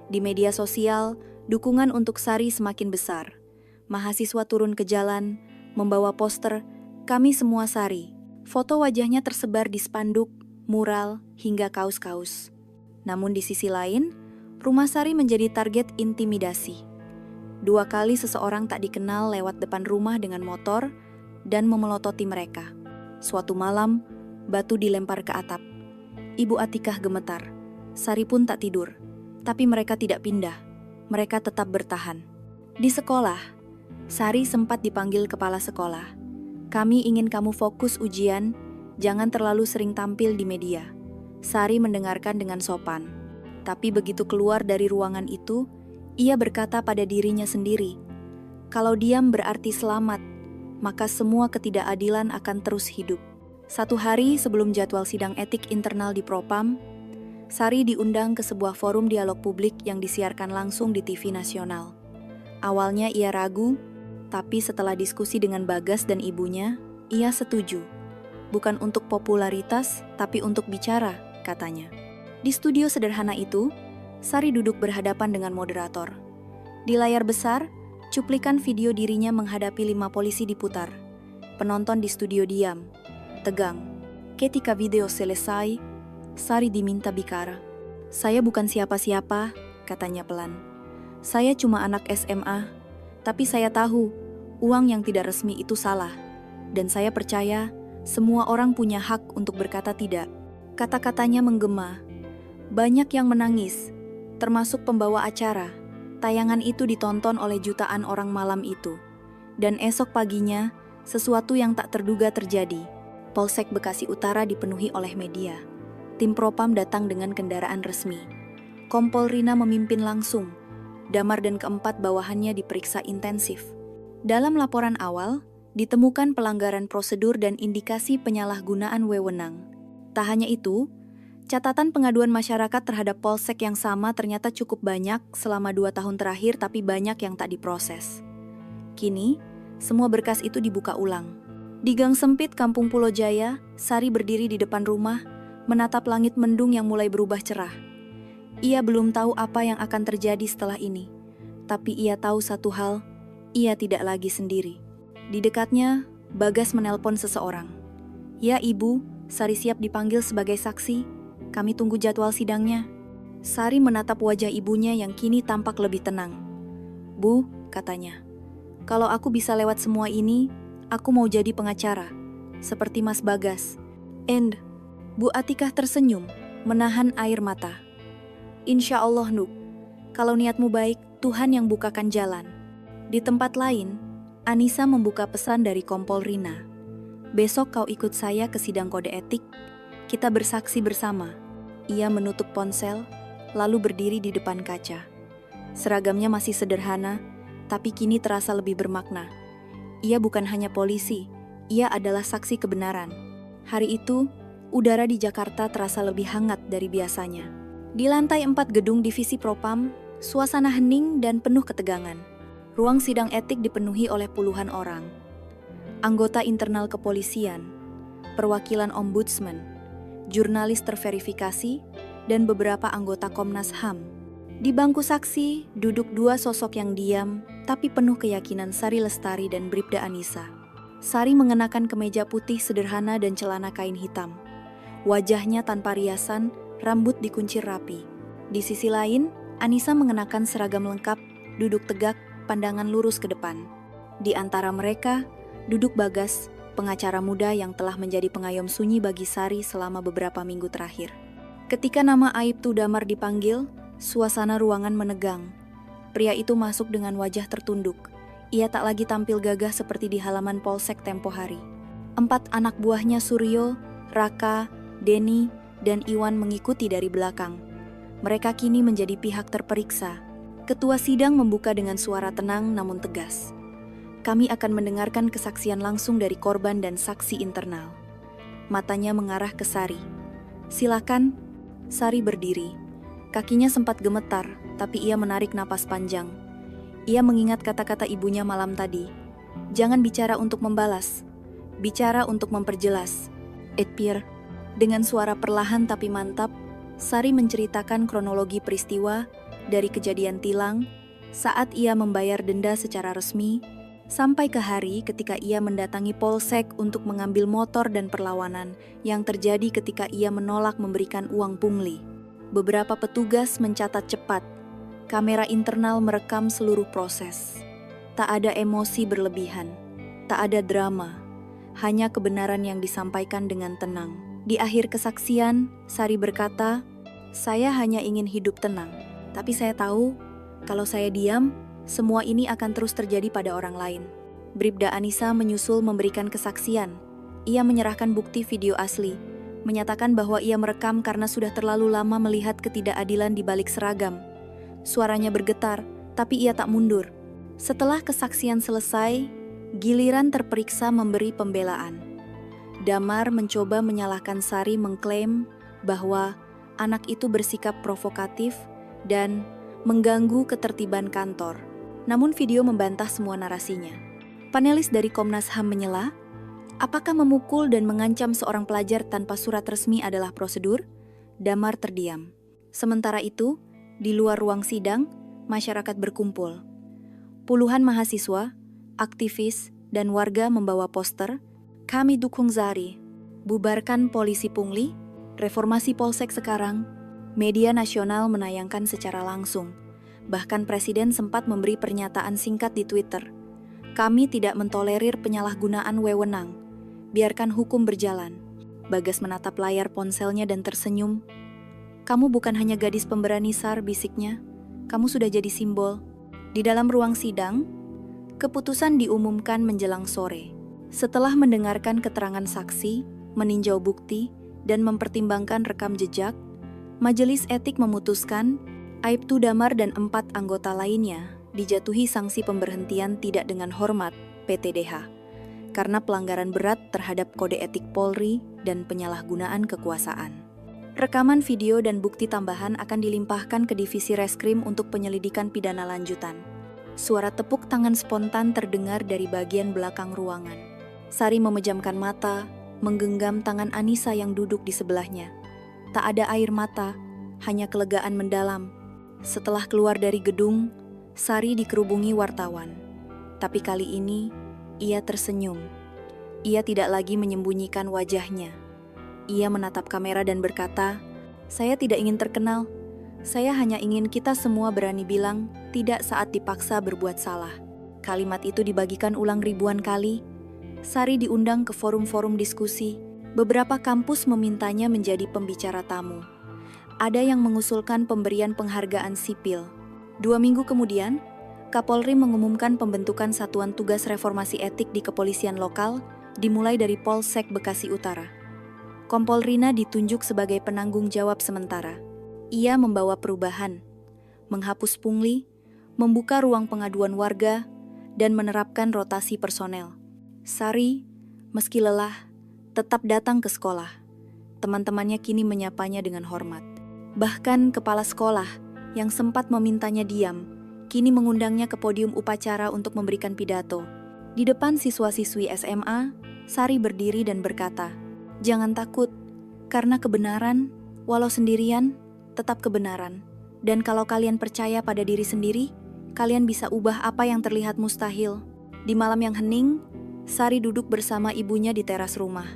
Di media sosial, dukungan untuk Sari semakin besar. Mahasiswa turun ke jalan, membawa poster, "Kami semua Sari." Foto wajahnya tersebar di spanduk, mural, hingga kaos-kaos. Namun di sisi lain, rumah Sari menjadi target intimidasi. 2 kali seseorang tak dikenal lewat depan rumah dengan motor dan memelototi mereka. Suatu malam, batu dilempar ke atap. Ibu Atikah gemetar. Sari pun tak tidur. Tapi mereka tidak pindah. Mereka tetap bertahan. Di sekolah, Sari sempat dipanggil kepala sekolah. Kami ingin kamu fokus ujian, jangan terlalu sering tampil di media. Sari mendengarkan dengan sopan. Tapi begitu keluar dari ruangan itu, ia berkata pada dirinya sendiri, kalau diam berarti selamat, maka semua ketidakadilan akan terus hidup. 1 hari sebelum jadwal sidang etik internal di Propam, Sari diundang ke sebuah forum dialog publik yang disiarkan langsung di TV nasional. Awalnya ia ragu, tapi setelah diskusi dengan Bagas dan ibunya, ia setuju. Bukan untuk popularitas, tapi untuk bicara, katanya. Di studio sederhana itu, Sari duduk berhadapan dengan moderator. Di layar besar, cuplikan video dirinya menghadapi 5 polisi diputar. Penonton di studio diam, tegang. Ketika video selesai, Sari diminta bicara. Saya bukan siapa-siapa, katanya pelan. Saya cuma anak SMA, tapi saya tahu uang yang tidak resmi itu salah. Dan saya percaya semua orang punya hak untuk berkata tidak. Kata-katanya menggema. Banyak yang menangis, termasuk pembawa acara. Tayangan itu ditonton oleh jutaan orang malam itu. Dan esok paginya, sesuatu yang tak terduga terjadi. Polsek Bekasi Utara dipenuhi oleh media. Tim Propam datang dengan kendaraan resmi. Kompol Rina memimpin langsung. Damar dan keempat bawahannya diperiksa intensif. Dalam laporan awal, ditemukan pelanggaran prosedur dan indikasi penyalahgunaan wewenang. Tak hanya itu, catatan pengaduan masyarakat terhadap polsek yang sama ternyata cukup banyak selama 2 tahun terakhir, tapi banyak yang tak diproses. Kini, semua berkas itu dibuka ulang. Di gang sempit Kampung Pulau Jaya, Sari berdiri di depan rumah, menatap langit mendung yang mulai berubah cerah. Ia belum tahu apa yang akan terjadi setelah ini, tapi ia tahu satu hal, ia tidak lagi sendiri. Di dekatnya, Bagas menelpon seseorang. "Ya Ibu, Sari siap dipanggil sebagai saksi. Kami tunggu jadwal sidangnya." Sari menatap wajah ibunya yang kini tampak lebih tenang. "Bu," katanya, "kalau aku bisa lewat semua ini, aku mau jadi pengacara, seperti Mas Bagas." "And," Bu Atikah tersenyum, menahan air mata. "Insya Allah, Nuk. Kalau niatmu baik, Tuhan yang bukakan jalan." Di tempat lain, Anissa membuka pesan dari Kompol Rina. "Besok kau ikut saya ke sidang kode etik. Kita bersaksi bersama." Ia menutup ponsel, lalu berdiri di depan kaca. Seragamnya masih sederhana, tapi kini terasa lebih bermakna. Ia bukan hanya polisi, ia adalah saksi kebenaran. Hari itu, udara di Jakarta terasa lebih hangat dari biasanya. Di lantai 4 gedung divisi Propam, suasana hening dan penuh ketegangan. Ruang sidang etik dipenuhi oleh puluhan orang. Anggota internal kepolisian, perwakilan ombudsman, jurnalis terverifikasi, dan beberapa anggota Komnas HAM. Di bangku saksi, duduk 2 sosok yang diam, tapi penuh keyakinan, Sari Lestari dan Bribda Anissa. Sari mengenakan kemeja putih sederhana dan celana kain hitam. Wajahnya tanpa riasan, rambut dikuncir rapi. Di sisi lain, Anissa mengenakan seragam lengkap, duduk tegak, pandangan lurus ke depan. Di antara mereka, duduk Bagas, pengacara muda yang telah menjadi pengayom sunyi bagi Sari selama beberapa minggu terakhir. Ketika nama Aibtu Damar dipanggil, suasana ruangan menegang. Pria itu masuk dengan wajah tertunduk. Ia tak lagi tampil gagah seperti di halaman polsek tempo hari. 4 anak buahnya Suryo, Raka, Denny, dan Iwan mengikuti dari belakang. Mereka kini menjadi pihak terperiksa. Ketua sidang membuka dengan suara tenang namun tegas. "Kami akan mendengarkan kesaksian langsung dari korban dan saksi internal." Matanya mengarah ke Sari. "Silakan." Sari berdiri. Kakinya sempat gemetar, tapi ia menarik napas panjang. Ia mengingat kata-kata ibunya malam tadi. "Jangan bicara untuk membalas, bicara untuk memperjelas." "Edpir." Dengan suara perlahan tapi mantap, Sari menceritakan kronologi peristiwa dari kejadian tilang, saat ia membayar denda secara resmi, sampai ke hari ketika ia mendatangi polsek untuk mengambil motor dan perlawanan yang terjadi ketika ia menolak memberikan uang pungli. Beberapa petugas mencatat cepat. Kamera internal merekam seluruh proses. Tak ada emosi berlebihan, tak ada drama, hanya kebenaran yang disampaikan dengan tenang. Di akhir kesaksian, Sari berkata, "Saya hanya ingin hidup tenang, tapi saya tahu kalau saya diam, semua ini akan terus terjadi pada orang lain." Bribda Anissa menyusul memberikan kesaksian. Ia menyerahkan bukti video asli, menyatakan bahwa ia merekam karena sudah terlalu lama melihat ketidakadilan di balik seragam. Suaranya bergetar, tapi ia tak mundur. Setelah kesaksian selesai, giliran terperiksa memberi pembelaan. Damar mencoba menyalahkan Sari, mengklaim bahwa anak itu bersikap provokatif dan mengganggu ketertiban kantor. Namun video membantah semua narasinya. Panelis dari Komnas HAM menyela, apakah memukul dan mengancam seorang pelajar tanpa surat resmi adalah prosedur? Damar terdiam. Sementara itu, di luar ruang sidang, masyarakat berkumpul. Puluhan mahasiswa, aktivis, dan warga membawa poster, "Kami dukung Sari, bubarkan polisi pungli, reformasi polsek sekarang." Media nasional menayangkan secara langsung. Bahkan Presiden sempat memberi pernyataan singkat di Twitter. "Kami tidak mentolerir penyalahgunaan wewenang. Biarkan hukum berjalan." Bagas menatap layar ponselnya dan tersenyum. "Kamu bukan hanya gadis pemberani, Sar," bisiknya. "Kamu sudah jadi simbol." Di dalam ruang sidang, keputusan diumumkan menjelang sore. Setelah mendengarkan keterangan saksi, meninjau bukti, dan mempertimbangkan rekam jejak, Majelis Etik memutuskan Aibtu Damar dan 4 anggota lainnya dijatuhi sanksi pemberhentian tidak dengan hormat (PTDH) karena pelanggaran berat terhadap kode etik Polri dan penyalahgunaan kekuasaan. Rekaman video dan bukti tambahan akan dilimpahkan ke Divisi Reskrim untuk penyelidikan pidana lanjutan. Suara tepuk tangan spontan terdengar dari bagian belakang ruangan. Sari memejamkan mata, menggenggam tangan Anissa yang duduk di sebelahnya. Tak ada air mata, hanya kelegaan mendalam. Setelah keluar dari gedung, Sari dikerubungi wartawan. Tapi kali ini, ia tersenyum. Ia tidak lagi menyembunyikan wajahnya. Ia menatap kamera dan berkata, "Saya tidak ingin terkenal. Saya hanya ingin kita semua berani bilang tidak saat dipaksa berbuat salah." Kalimat itu dibagikan ulang ribuan kali. Sari diundang ke forum-forum diskusi. Beberapa kampus memintanya menjadi pembicara tamu. Ada yang mengusulkan pemberian penghargaan sipil. 2 minggu kemudian, Kapolri mengumumkan pembentukan Satuan Tugas Reformasi Etik di kepolisian lokal, dimulai dari Polsek Bekasi Utara. Kompol Rina ditunjuk sebagai penanggung jawab sementara. Ia membawa perubahan, menghapus pungli, membuka ruang pengaduan warga, dan menerapkan rotasi personel. Sari, meski lelah, tetap datang ke sekolah. Teman-temannya kini menyapanya dengan hormat. Bahkan kepala sekolah yang sempat memintanya diam, kini mengundangnya ke podium upacara untuk memberikan pidato. Di depan siswa-siswi SMA, Sari berdiri dan berkata, "Jangan takut, karena kebenaran, walau sendirian, tetap kebenaran. Dan kalau kalian percaya pada diri sendiri, kalian bisa ubah apa yang terlihat mustahil." Di malam yang hening, Sari duduk bersama ibunya di teras rumah.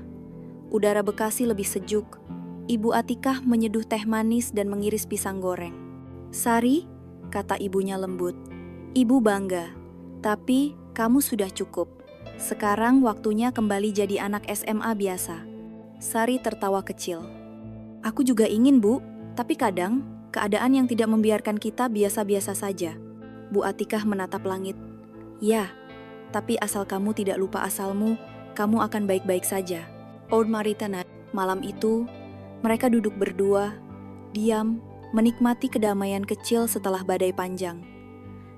Udara Bekasi lebih sejuk. Ibu Atikah menyeduh teh manis dan mengiris pisang goreng. "Sari," kata ibunya lembut, "Ibu bangga, tapi kamu sudah cukup. Sekarang waktunya kembali jadi anak SMA biasa." Sari tertawa kecil. "Aku juga ingin, Bu, tapi kadang keadaan yang tidak membiarkan kita biasa-biasa saja." Bu Atikah menatap langit. "Ya, tapi asal kamu tidak lupa asalmu, kamu akan baik-baik saja." Oud Maritana. Malam itu, mereka duduk berdua, diam, menikmati kedamaian kecil setelah badai panjang.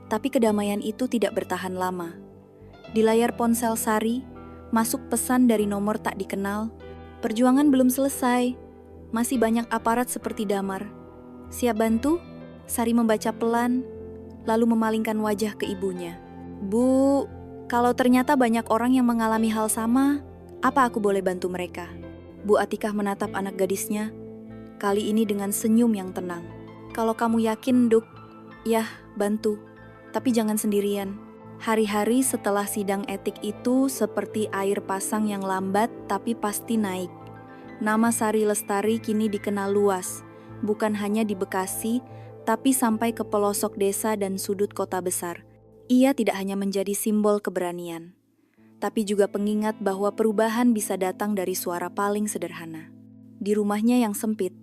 Tapi kedamaian itu tidak bertahan lama. Di layar ponsel Sari, masuk pesan dari nomor tak dikenal. "Perjuangan belum selesai. Masih banyak aparat seperti Damar. Siap bantu?" Sari membaca pelan, lalu memalingkan wajah ke ibunya. "Bu, kalau ternyata banyak orang yang mengalami hal sama, apa aku boleh bantu mereka?" Bu Atikah menatap anak gadisnya, kali ini dengan senyum yang tenang. "Kalau kamu yakin, Duk, yah, bantu. Tapi jangan sendirian." Hari-hari setelah sidang etik itu seperti air pasang yang lambat tapi pasti naik. Nama Sari Lestari kini dikenal luas, bukan hanya di Bekasi, tapi sampai ke pelosok desa dan sudut kota besar. Ia tidak hanya menjadi simbol keberanian, tapi juga pengingat bahwa perubahan bisa datang dari suara paling sederhana. Di rumahnya yang sempit,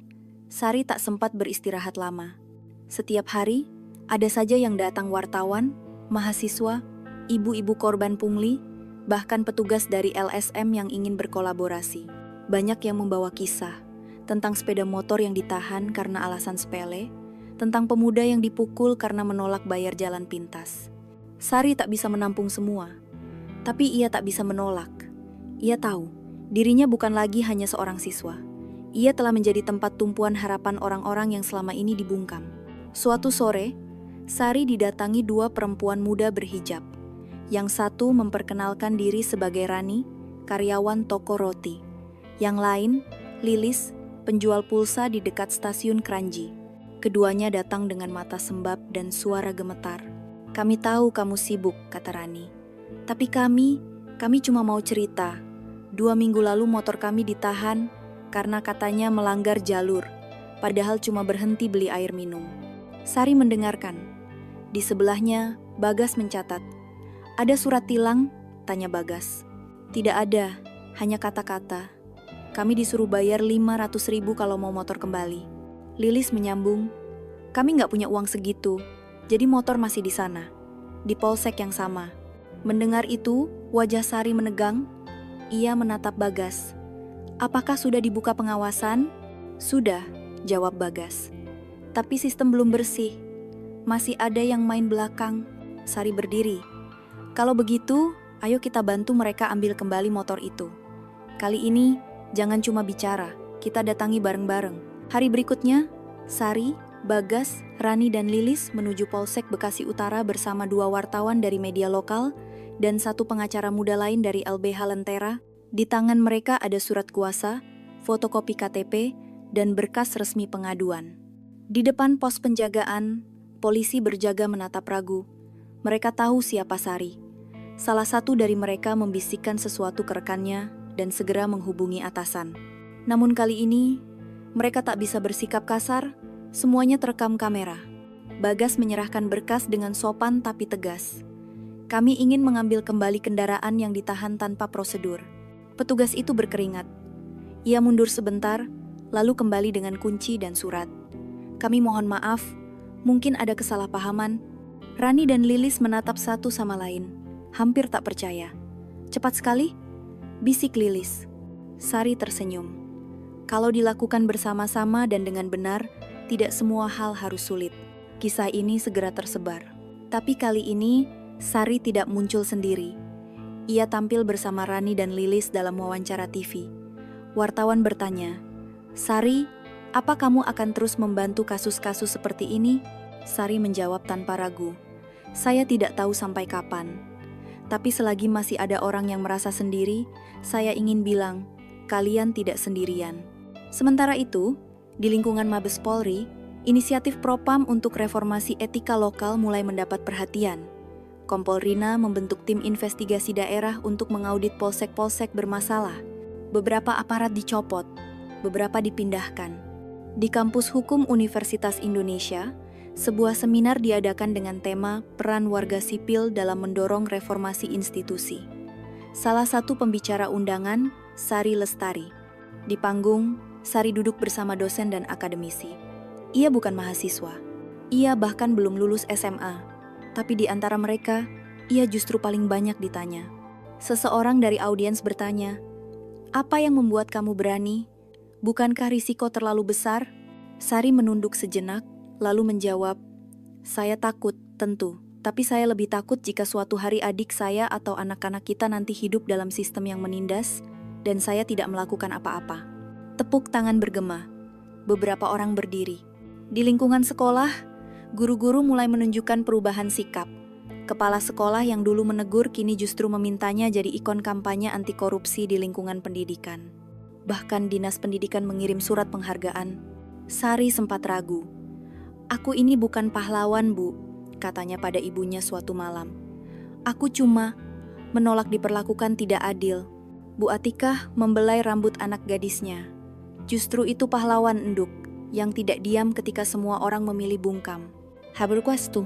Sari tak sempat beristirahat lama. Setiap hari, ada saja yang datang wartawan, mahasiswa, ibu-ibu korban pungli, bahkan petugas dari LSM yang ingin berkolaborasi. Banyak yang membawa kisah tentang sepeda motor yang ditahan karena alasan sepele, tentang pemuda yang dipukul karena menolak bayar jalan pintas. Sari tak bisa menampung semua, tapi ia tak bisa menolak. Ia tahu, dirinya bukan lagi hanya seorang siswa. Ia telah menjadi tempat tumpuan harapan orang-orang yang selama ini dibungkam. Suatu sore, Sari didatangi 2 perempuan muda berhijab. Yang satu memperkenalkan diri sebagai Rani, karyawan toko roti. Yang lain, Lilis, penjual pulsa di dekat stasiun Kranji. Keduanya datang dengan mata sembab dan suara gemetar. "Kami tahu kamu sibuk," kata Rani. "Tapi kami cuma mau cerita. 2 minggu lalu motor kami ditahan karena katanya melanggar jalur, padahal cuma berhenti beli air minum." Sari mendengarkan. Di sebelahnya, Bagas mencatat. "Ada surat tilang?" tanya Bagas. "Tidak ada, hanya kata-kata. Kami disuruh bayar 500.000 kalau mau motor kembali." Lilis menyambung, "Kami nggak punya uang segitu, jadi motor masih di sana, di polsek yang sama." Mendengar itu, wajah Sari menegang. Ia menatap Bagas. "Apakah sudah dibuka pengawasan?" "Sudah," jawab Bagas. "Tapi sistem belum bersih. Masih ada yang main belakang." Sari berdiri. Kalau begitu, ayo kita bantu mereka ambil kembali motor itu. Kali ini, jangan cuma bicara, kita datangi bareng-bareng. Hari berikutnya, Sari, Bagas, Rani dan Lilis menuju Polsek Bekasi Utara bersama 2 wartawan dari media lokal dan 1 pengacara muda lain dari LBH Lentera. Di tangan mereka ada surat kuasa, fotokopi KTP, dan berkas resmi pengaduan. Di depan pos penjagaan, polisi berjaga menatap ragu. Mereka tahu siapa Sari. Salah satu dari mereka membisikkan sesuatu ke rekannya dan segera menghubungi atasan. Namun kali ini, mereka tak bisa bersikap kasar, semuanya terekam kamera. Bagas menyerahkan berkas dengan sopan tapi tegas. Kami ingin mengambil kembali kendaraan yang ditahan tanpa prosedur. Petugas itu berkeringat. Ia mundur sebentar, lalu kembali dengan kunci dan surat. Kami mohon maaf, mungkin ada kesalahpahaman. Rani dan Lilis menatap satu sama lain, hampir tak percaya. Cepat sekali, bisik Lilis. Sari tersenyum. Kalau dilakukan bersama-sama dan dengan benar, tidak semua hal harus sulit. Kisah ini segera tersebar. Tapi kali ini, Sari tidak muncul sendiri. Ia tampil bersama Rani dan Lilis dalam wawancara TV. Wartawan bertanya, "Sari, apa kamu akan terus membantu kasus-kasus seperti ini?" Sari menjawab tanpa ragu, "Saya tidak tahu sampai kapan. Tapi selagi masih ada orang yang merasa sendiri, saya ingin bilang, kalian tidak sendirian." Sementara itu, di lingkungan Mabes Polri, inisiatif Propam untuk reformasi etika lokal mulai mendapat perhatian. Kompol Rina membentuk tim investigasi daerah untuk mengaudit polsek-polsek bermasalah. Beberapa aparat dicopot, beberapa dipindahkan. Di kampus hukum Universitas Indonesia, sebuah seminar diadakan dengan tema peran warga sipil dalam mendorong reformasi institusi. Salah satu pembicara undangan, Sari Lestari. Di panggung, Sari duduk bersama dosen dan akademisi. Ia bukan mahasiswa. Ia bahkan belum lulus SMA. Tapi di antara mereka, ia justru paling banyak ditanya. Seseorang dari audiens bertanya, "Apa yang membuat kamu berani? Bukankah risiko terlalu besar?" Sari menunduk sejenak, lalu menjawab, "Saya takut, tentu. Tapi saya lebih takut jika suatu hari adik saya atau anak-anak kita nanti hidup dalam sistem yang menindas, dan saya tidak melakukan apa-apa." Tepuk tangan bergema. Beberapa orang berdiri. Di lingkungan sekolah, guru-guru mulai menunjukkan perubahan sikap. Kepala sekolah yang dulu menegur kini justru memintanya jadi ikon kampanye anti korupsi di lingkungan pendidikan. Bahkan Dinas Pendidikan mengirim surat penghargaan. Sari sempat ragu. "Aku ini bukan pahlawan, Bu," katanya pada ibunya suatu malam. "Aku cuma menolak diperlakukan tidak adil." Bu Atikah membelai rambut anak gadisnya. Justru itu pahlawan enduk, yang tidak diam ketika semua orang memilih bungkam. Haberkuastu.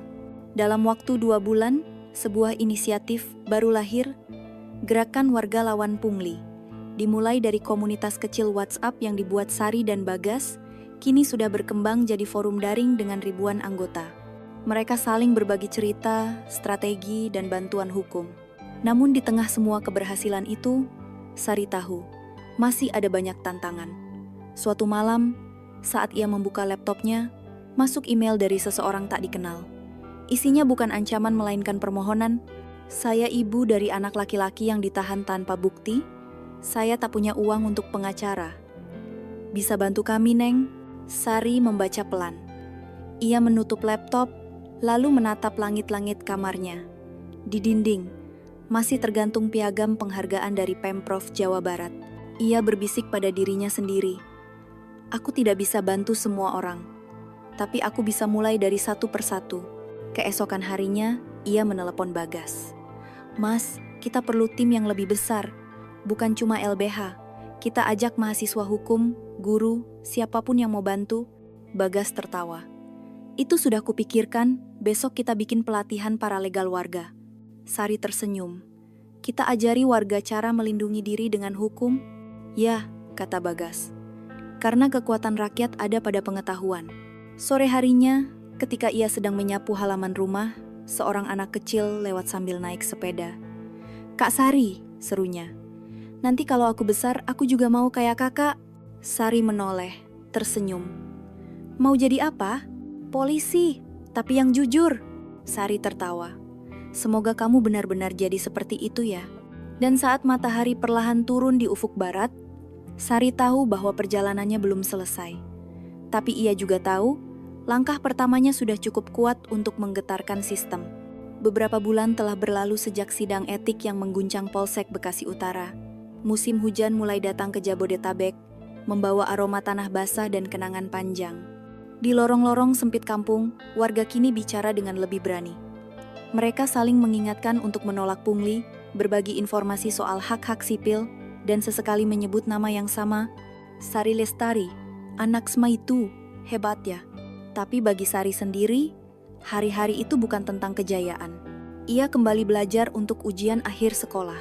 Dalam waktu 2 bulan, sebuah inisiatif baru lahir, Gerakan Warga Lawan Pungli. Dimulai dari komunitas kecil WhatsApp yang dibuat Sari dan Bagas, kini sudah berkembang jadi forum daring dengan ribuan anggota. Mereka saling berbagi cerita, strategi, dan bantuan hukum. Namun di tengah semua keberhasilan itu, Sari tahu, masih ada banyak tantangan. Suatu malam, saat ia membuka laptopnya, masuk email dari seseorang tak dikenal. Isinya bukan ancaman melainkan permohonan. "Saya ibu dari anak laki-laki yang ditahan tanpa bukti. Saya tak punya uang untuk pengacara. Bisa bantu kami, Neng?" Sari membaca pelan. Ia menutup laptop, lalu menatap langit-langit kamarnya. Di dinding, masih tergantung piagam penghargaan dari Pemprov Jawa Barat. Ia berbisik pada dirinya sendiri. "Aku tidak bisa bantu semua orang, tapi aku bisa mulai dari satu persatu." Keesokan harinya, ia menelepon Bagas. "Mas, kita perlu tim yang lebih besar. Bukan cuma LBH. Kita ajak mahasiswa hukum, guru, siapapun yang mau bantu." Bagas tertawa. "Itu sudah kupikirkan, besok kita bikin pelatihan paralegal warga." Sari tersenyum. "Kita ajari warga cara melindungi diri dengan hukum?" "Ya," kata Bagas. "Karena kekuatan rakyat ada pada pengetahuan." Sore harinya, ketika ia sedang menyapu halaman rumah, seorang anak kecil lewat sambil naik sepeda. "Kak Sari," serunya. "Nanti kalau aku besar, aku juga mau kayak kakak." Sari menoleh, tersenyum. "Mau jadi apa?" "Polisi, tapi yang jujur." Sari tertawa. Semoga kamu benar-benar jadi seperti itu ya. Dan saat matahari perlahan turun di ufuk barat, Sari tahu bahwa perjalanannya belum selesai. Tapi ia juga tahu, langkah pertamanya sudah cukup kuat untuk menggetarkan sistem. Beberapa bulan telah berlalu sejak sidang etik yang mengguncang Polsek Bekasi Utara. Musim hujan mulai datang ke Jabodetabek, membawa aroma tanah basah dan kenangan panjang. Di lorong-lorong sempit kampung, warga kini bicara dengan lebih berani. Mereka saling mengingatkan untuk menolak pungli, berbagi informasi soal hak-hak sipil, dan sesekali menyebut nama yang sama, Sari Lestari, anak Sma itu, hebat ya. Tapi bagi Sari sendiri, hari-hari itu bukan tentang kejayaan. Ia kembali belajar untuk ujian akhir sekolah.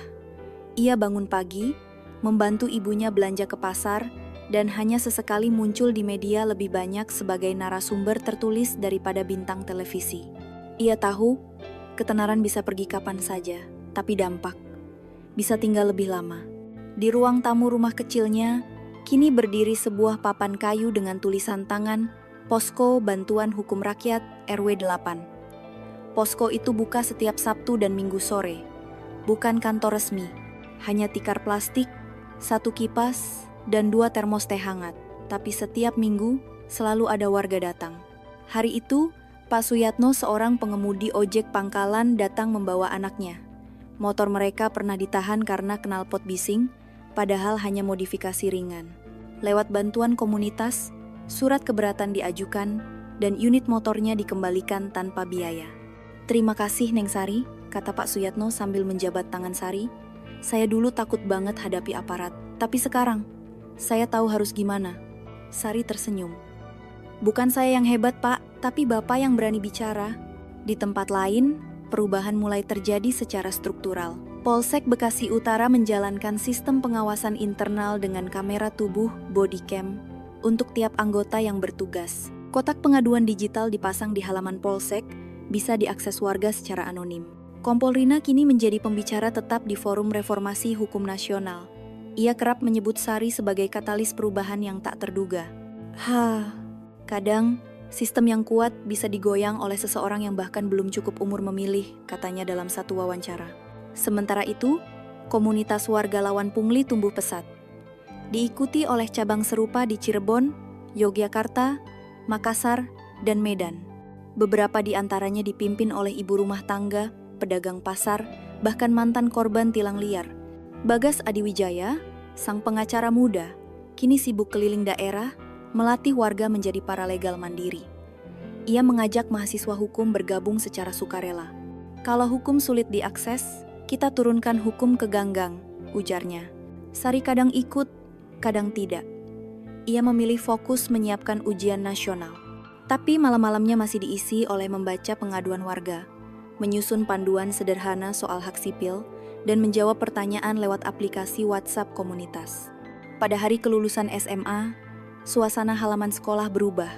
Ia bangun pagi, membantu ibunya belanja ke pasar, dan hanya sesekali muncul di media lebih banyak sebagai narasumber tertulis daripada bintang televisi. Ia tahu, ketenaran bisa pergi kapan saja, tapi dampak bisa tinggal lebih lama. Di ruang tamu rumah kecilnya, kini berdiri sebuah papan kayu dengan tulisan tangan, Posko Bantuan Hukum Rakyat RW 8. Posko itu buka setiap Sabtu dan Minggu sore. Bukan kantor resmi, hanya tikar plastik, 1 kipas, dan 2 termos teh hangat. Tapi setiap minggu, selalu ada warga datang. Hari itu, Pak Suyatno, seorang pengemudi ojek pangkalan, datang membawa anaknya. Motor mereka pernah ditahan karena knalpot bising, padahal hanya modifikasi ringan. Lewat bantuan komunitas, surat keberatan diajukan, dan unit motornya dikembalikan tanpa biaya. "Terima kasih, Neng Sari," kata Pak Suyatno sambil menjabat tangan Sari. "Saya dulu takut banget hadapi aparat, tapi sekarang, saya tahu harus gimana." Sari tersenyum. "Bukan saya yang hebat, Pak, tapi Bapak yang berani bicara." Di tempat lain, perubahan mulai terjadi secara struktural. Polsek Bekasi Utara menjalankan sistem pengawasan internal dengan kamera tubuh body cam untuk tiap anggota yang bertugas. Kotak pengaduan digital dipasang di halaman Polsek, bisa diakses warga secara anonim. Kompol Rina kini menjadi pembicara tetap di Forum Reformasi Hukum Nasional. Ia kerap menyebut Sari sebagai katalis perubahan yang tak terduga. Kadang, sistem yang kuat bisa digoyang oleh seseorang yang bahkan belum cukup umur memilih, katanya dalam satu wawancara. Sementara itu, komunitas warga lawan pungli tumbuh pesat. Diikuti oleh cabang serupa di Cirebon, Yogyakarta, Makassar, dan Medan. Beberapa di antaranya dipimpin oleh ibu rumah tangga, pedagang pasar, bahkan mantan korban tilang liar. Bagas Adiwijaya, sang pengacara muda, kini sibuk keliling daerah, melatih warga menjadi paralegal mandiri. Ia mengajak mahasiswa hukum bergabung secara sukarela. "Kalau hukum sulit diakses, kita turunkan hukum ke ganggang," ujarnya. Sari kadang ikut, kadang tidak. Ia memilih fokus menyiapkan ujian nasional. Tapi malam-malamnya masih diisi oleh membaca pengaduan warga, menyusun panduan sederhana soal hak sipil, dan menjawab pertanyaan lewat aplikasi WhatsApp komunitas. Pada hari kelulusan SMA, suasana halaman sekolah berubah.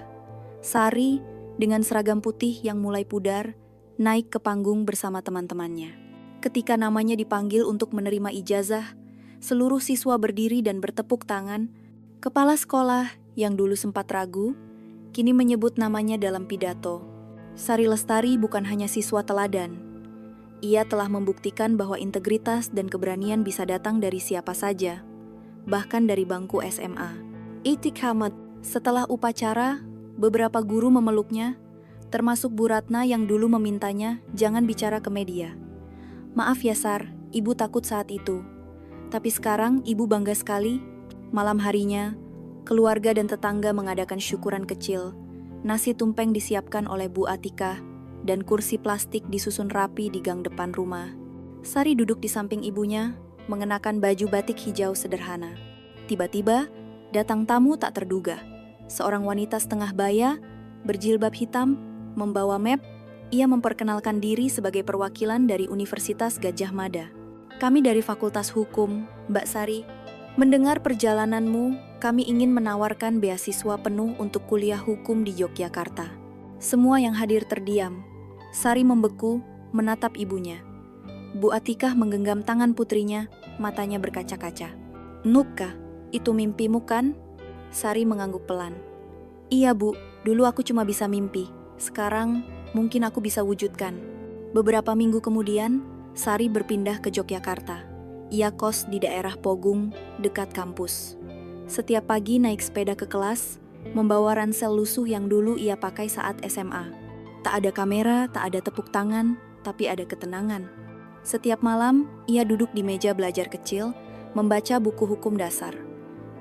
Sari, dengan seragam putih yang mulai pudar, naik ke panggung bersama teman-temannya. Ketika namanya dipanggil untuk menerima ijazah, seluruh siswa berdiri dan bertepuk tangan. Kepala sekolah yang dulu sempat ragu, kini menyebut namanya dalam pidato. Sari Lestari bukan hanya siswa teladan. Ia telah membuktikan bahwa integritas dan keberanian bisa datang dari siapa saja, bahkan dari bangku SMA. Itik Hamad, setelah upacara, beberapa guru memeluknya, termasuk Bu Ratna yang dulu memintanya jangan bicara ke media. "Maaf ya Sar, Ibu takut saat itu. Tapi sekarang Ibu bangga sekali." Malam harinya, keluarga dan tetangga mengadakan syukuran kecil. Nasi tumpeng disiapkan oleh Bu Atika, dan kursi plastik disusun rapi di gang depan rumah. Sari duduk di samping ibunya, mengenakan baju batik hijau sederhana. Tiba-tiba, datang tamu tak terduga. Seorang wanita setengah baya, berjilbab hitam, membawa map. Ia memperkenalkan diri sebagai perwakilan dari Universitas Gadjah Mada. "Kami dari Fakultas Hukum, Mbak Sari. Mendengar perjalananmu, kami ingin menawarkan beasiswa penuh untuk kuliah hukum di Yogyakarta." Semua yang hadir terdiam. Sari membeku, menatap ibunya. Bu Atikah menggenggam tangan putrinya, matanya berkaca-kaca. "Nuka, itu mimpimu kan?" Sari mengangguk pelan. "Iya Bu, dulu aku cuma bisa mimpi. Sekarang, mungkin aku bisa wujudkan." Beberapa minggu kemudian, Sari berpindah ke Yogyakarta. Ia kos di daerah Pogung, dekat kampus. Setiap pagi naik sepeda ke kelas, membawa ransel lusuh yang dulu ia pakai saat SMA. Tak ada kamera, tak ada tepuk tangan, tapi ada ketenangan. Setiap malam, ia duduk di meja belajar kecil, membaca buku hukum dasar.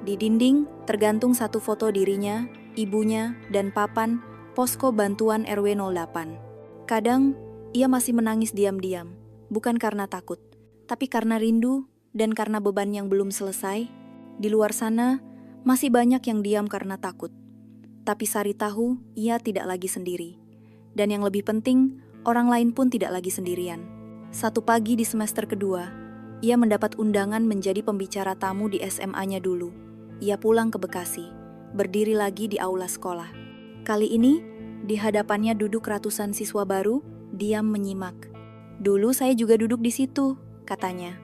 Di dinding, tergantung satu foto dirinya, ibunya, dan papan posko bantuan RW 08. Kadang, ia masih menangis diam-diam, bukan karena takut, tapi karena rindu dan karena beban yang belum selesai. Di luar sana, masih banyak yang diam karena takut. Tapi Sari tahu ia tidak lagi sendiri. Dan yang lebih penting, orang lain pun tidak lagi sendirian. Satu pagi di semester kedua, ia mendapat undangan menjadi pembicara tamu di SMA-nya dulu. Ia pulang ke Bekasi, berdiri lagi di aula sekolah. Kali ini, di hadapannya duduk ratusan siswa baru, diam menyimak. "Dulu saya juga duduk di situ," katanya.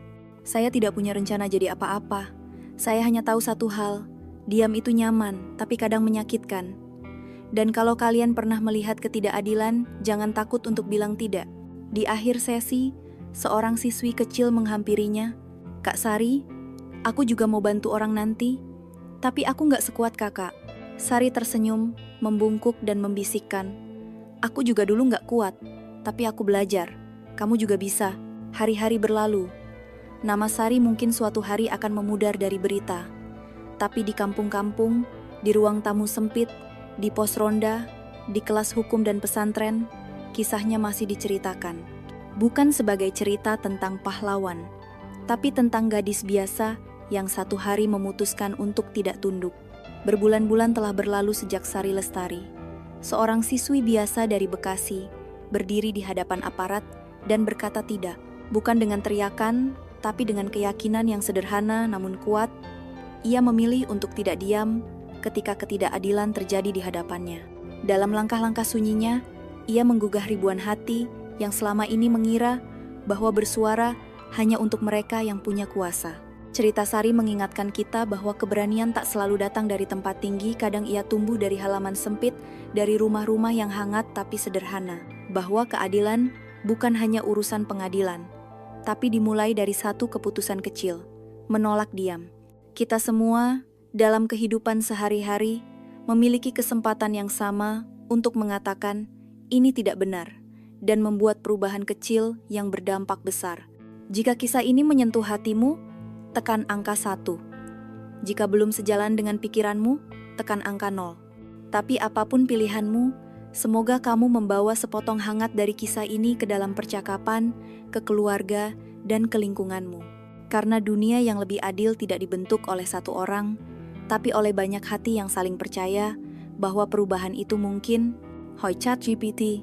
"Saya tidak punya rencana jadi apa-apa. Saya hanya tahu satu hal, diam itu nyaman, tapi kadang menyakitkan. Dan kalau kalian pernah melihat ketidakadilan, jangan takut untuk bilang tidak." Di akhir sesi, seorang siswi kecil menghampirinya. "Kak Sari, aku juga mau bantu orang nanti, tapi aku nggak sekuat kakak." Sari tersenyum, membungkuk dan membisikkan, "Aku juga dulu nggak kuat, tapi aku belajar. Kamu juga bisa." Hari-hari berlalu. Nama Sari mungkin suatu hari akan memudar dari berita. Tapi di kampung-kampung, di ruang tamu sempit, di pos ronda, di kelas hukum dan pesantren, kisahnya masih diceritakan. Bukan sebagai cerita tentang pahlawan, tapi tentang gadis biasa yang satu hari memutuskan untuk tidak tunduk. Berbulan-bulan telah berlalu sejak Sari Lestari, seorang siswi biasa dari Bekasi, berdiri di hadapan aparat dan berkata tidak. Bukan dengan teriakan, tapi dengan keyakinan yang sederhana namun kuat. Ia memilih untuk tidak diam ketika ketidakadilan terjadi di hadapannya. Dalam langkah-langkah sunyinya, ia menggugah ribuan hati yang selama ini mengira bahwa bersuara hanya untuk mereka yang punya kuasa. Cerita Sari mengingatkan kita bahwa keberanian tak selalu datang dari tempat tinggi, kadang ia tumbuh dari halaman sempit, dari rumah-rumah yang hangat tapi sederhana. Bahwa keadilan bukan hanya urusan pengadilan, tapi dimulai dari satu keputusan kecil, menolak diam. Kita semua dalam kehidupan sehari-hari memiliki kesempatan yang sama untuk mengatakan ini tidak benar dan membuat perubahan kecil yang berdampak besar. Jika kisah ini menyentuh hatimu, tekan angka 1. Jika belum sejalan dengan pikiranmu, tekan angka 0. Tapi apapun pilihanmu, semoga kamu membawa sepotong hangat dari kisah ini ke dalam percakapan, ke keluarga, dan ke lingkunganmu. Karena dunia yang lebih adil tidak dibentuk oleh satu orang, tapi oleh banyak hati yang saling percaya bahwa perubahan itu mungkin. Hoi ChatGPT.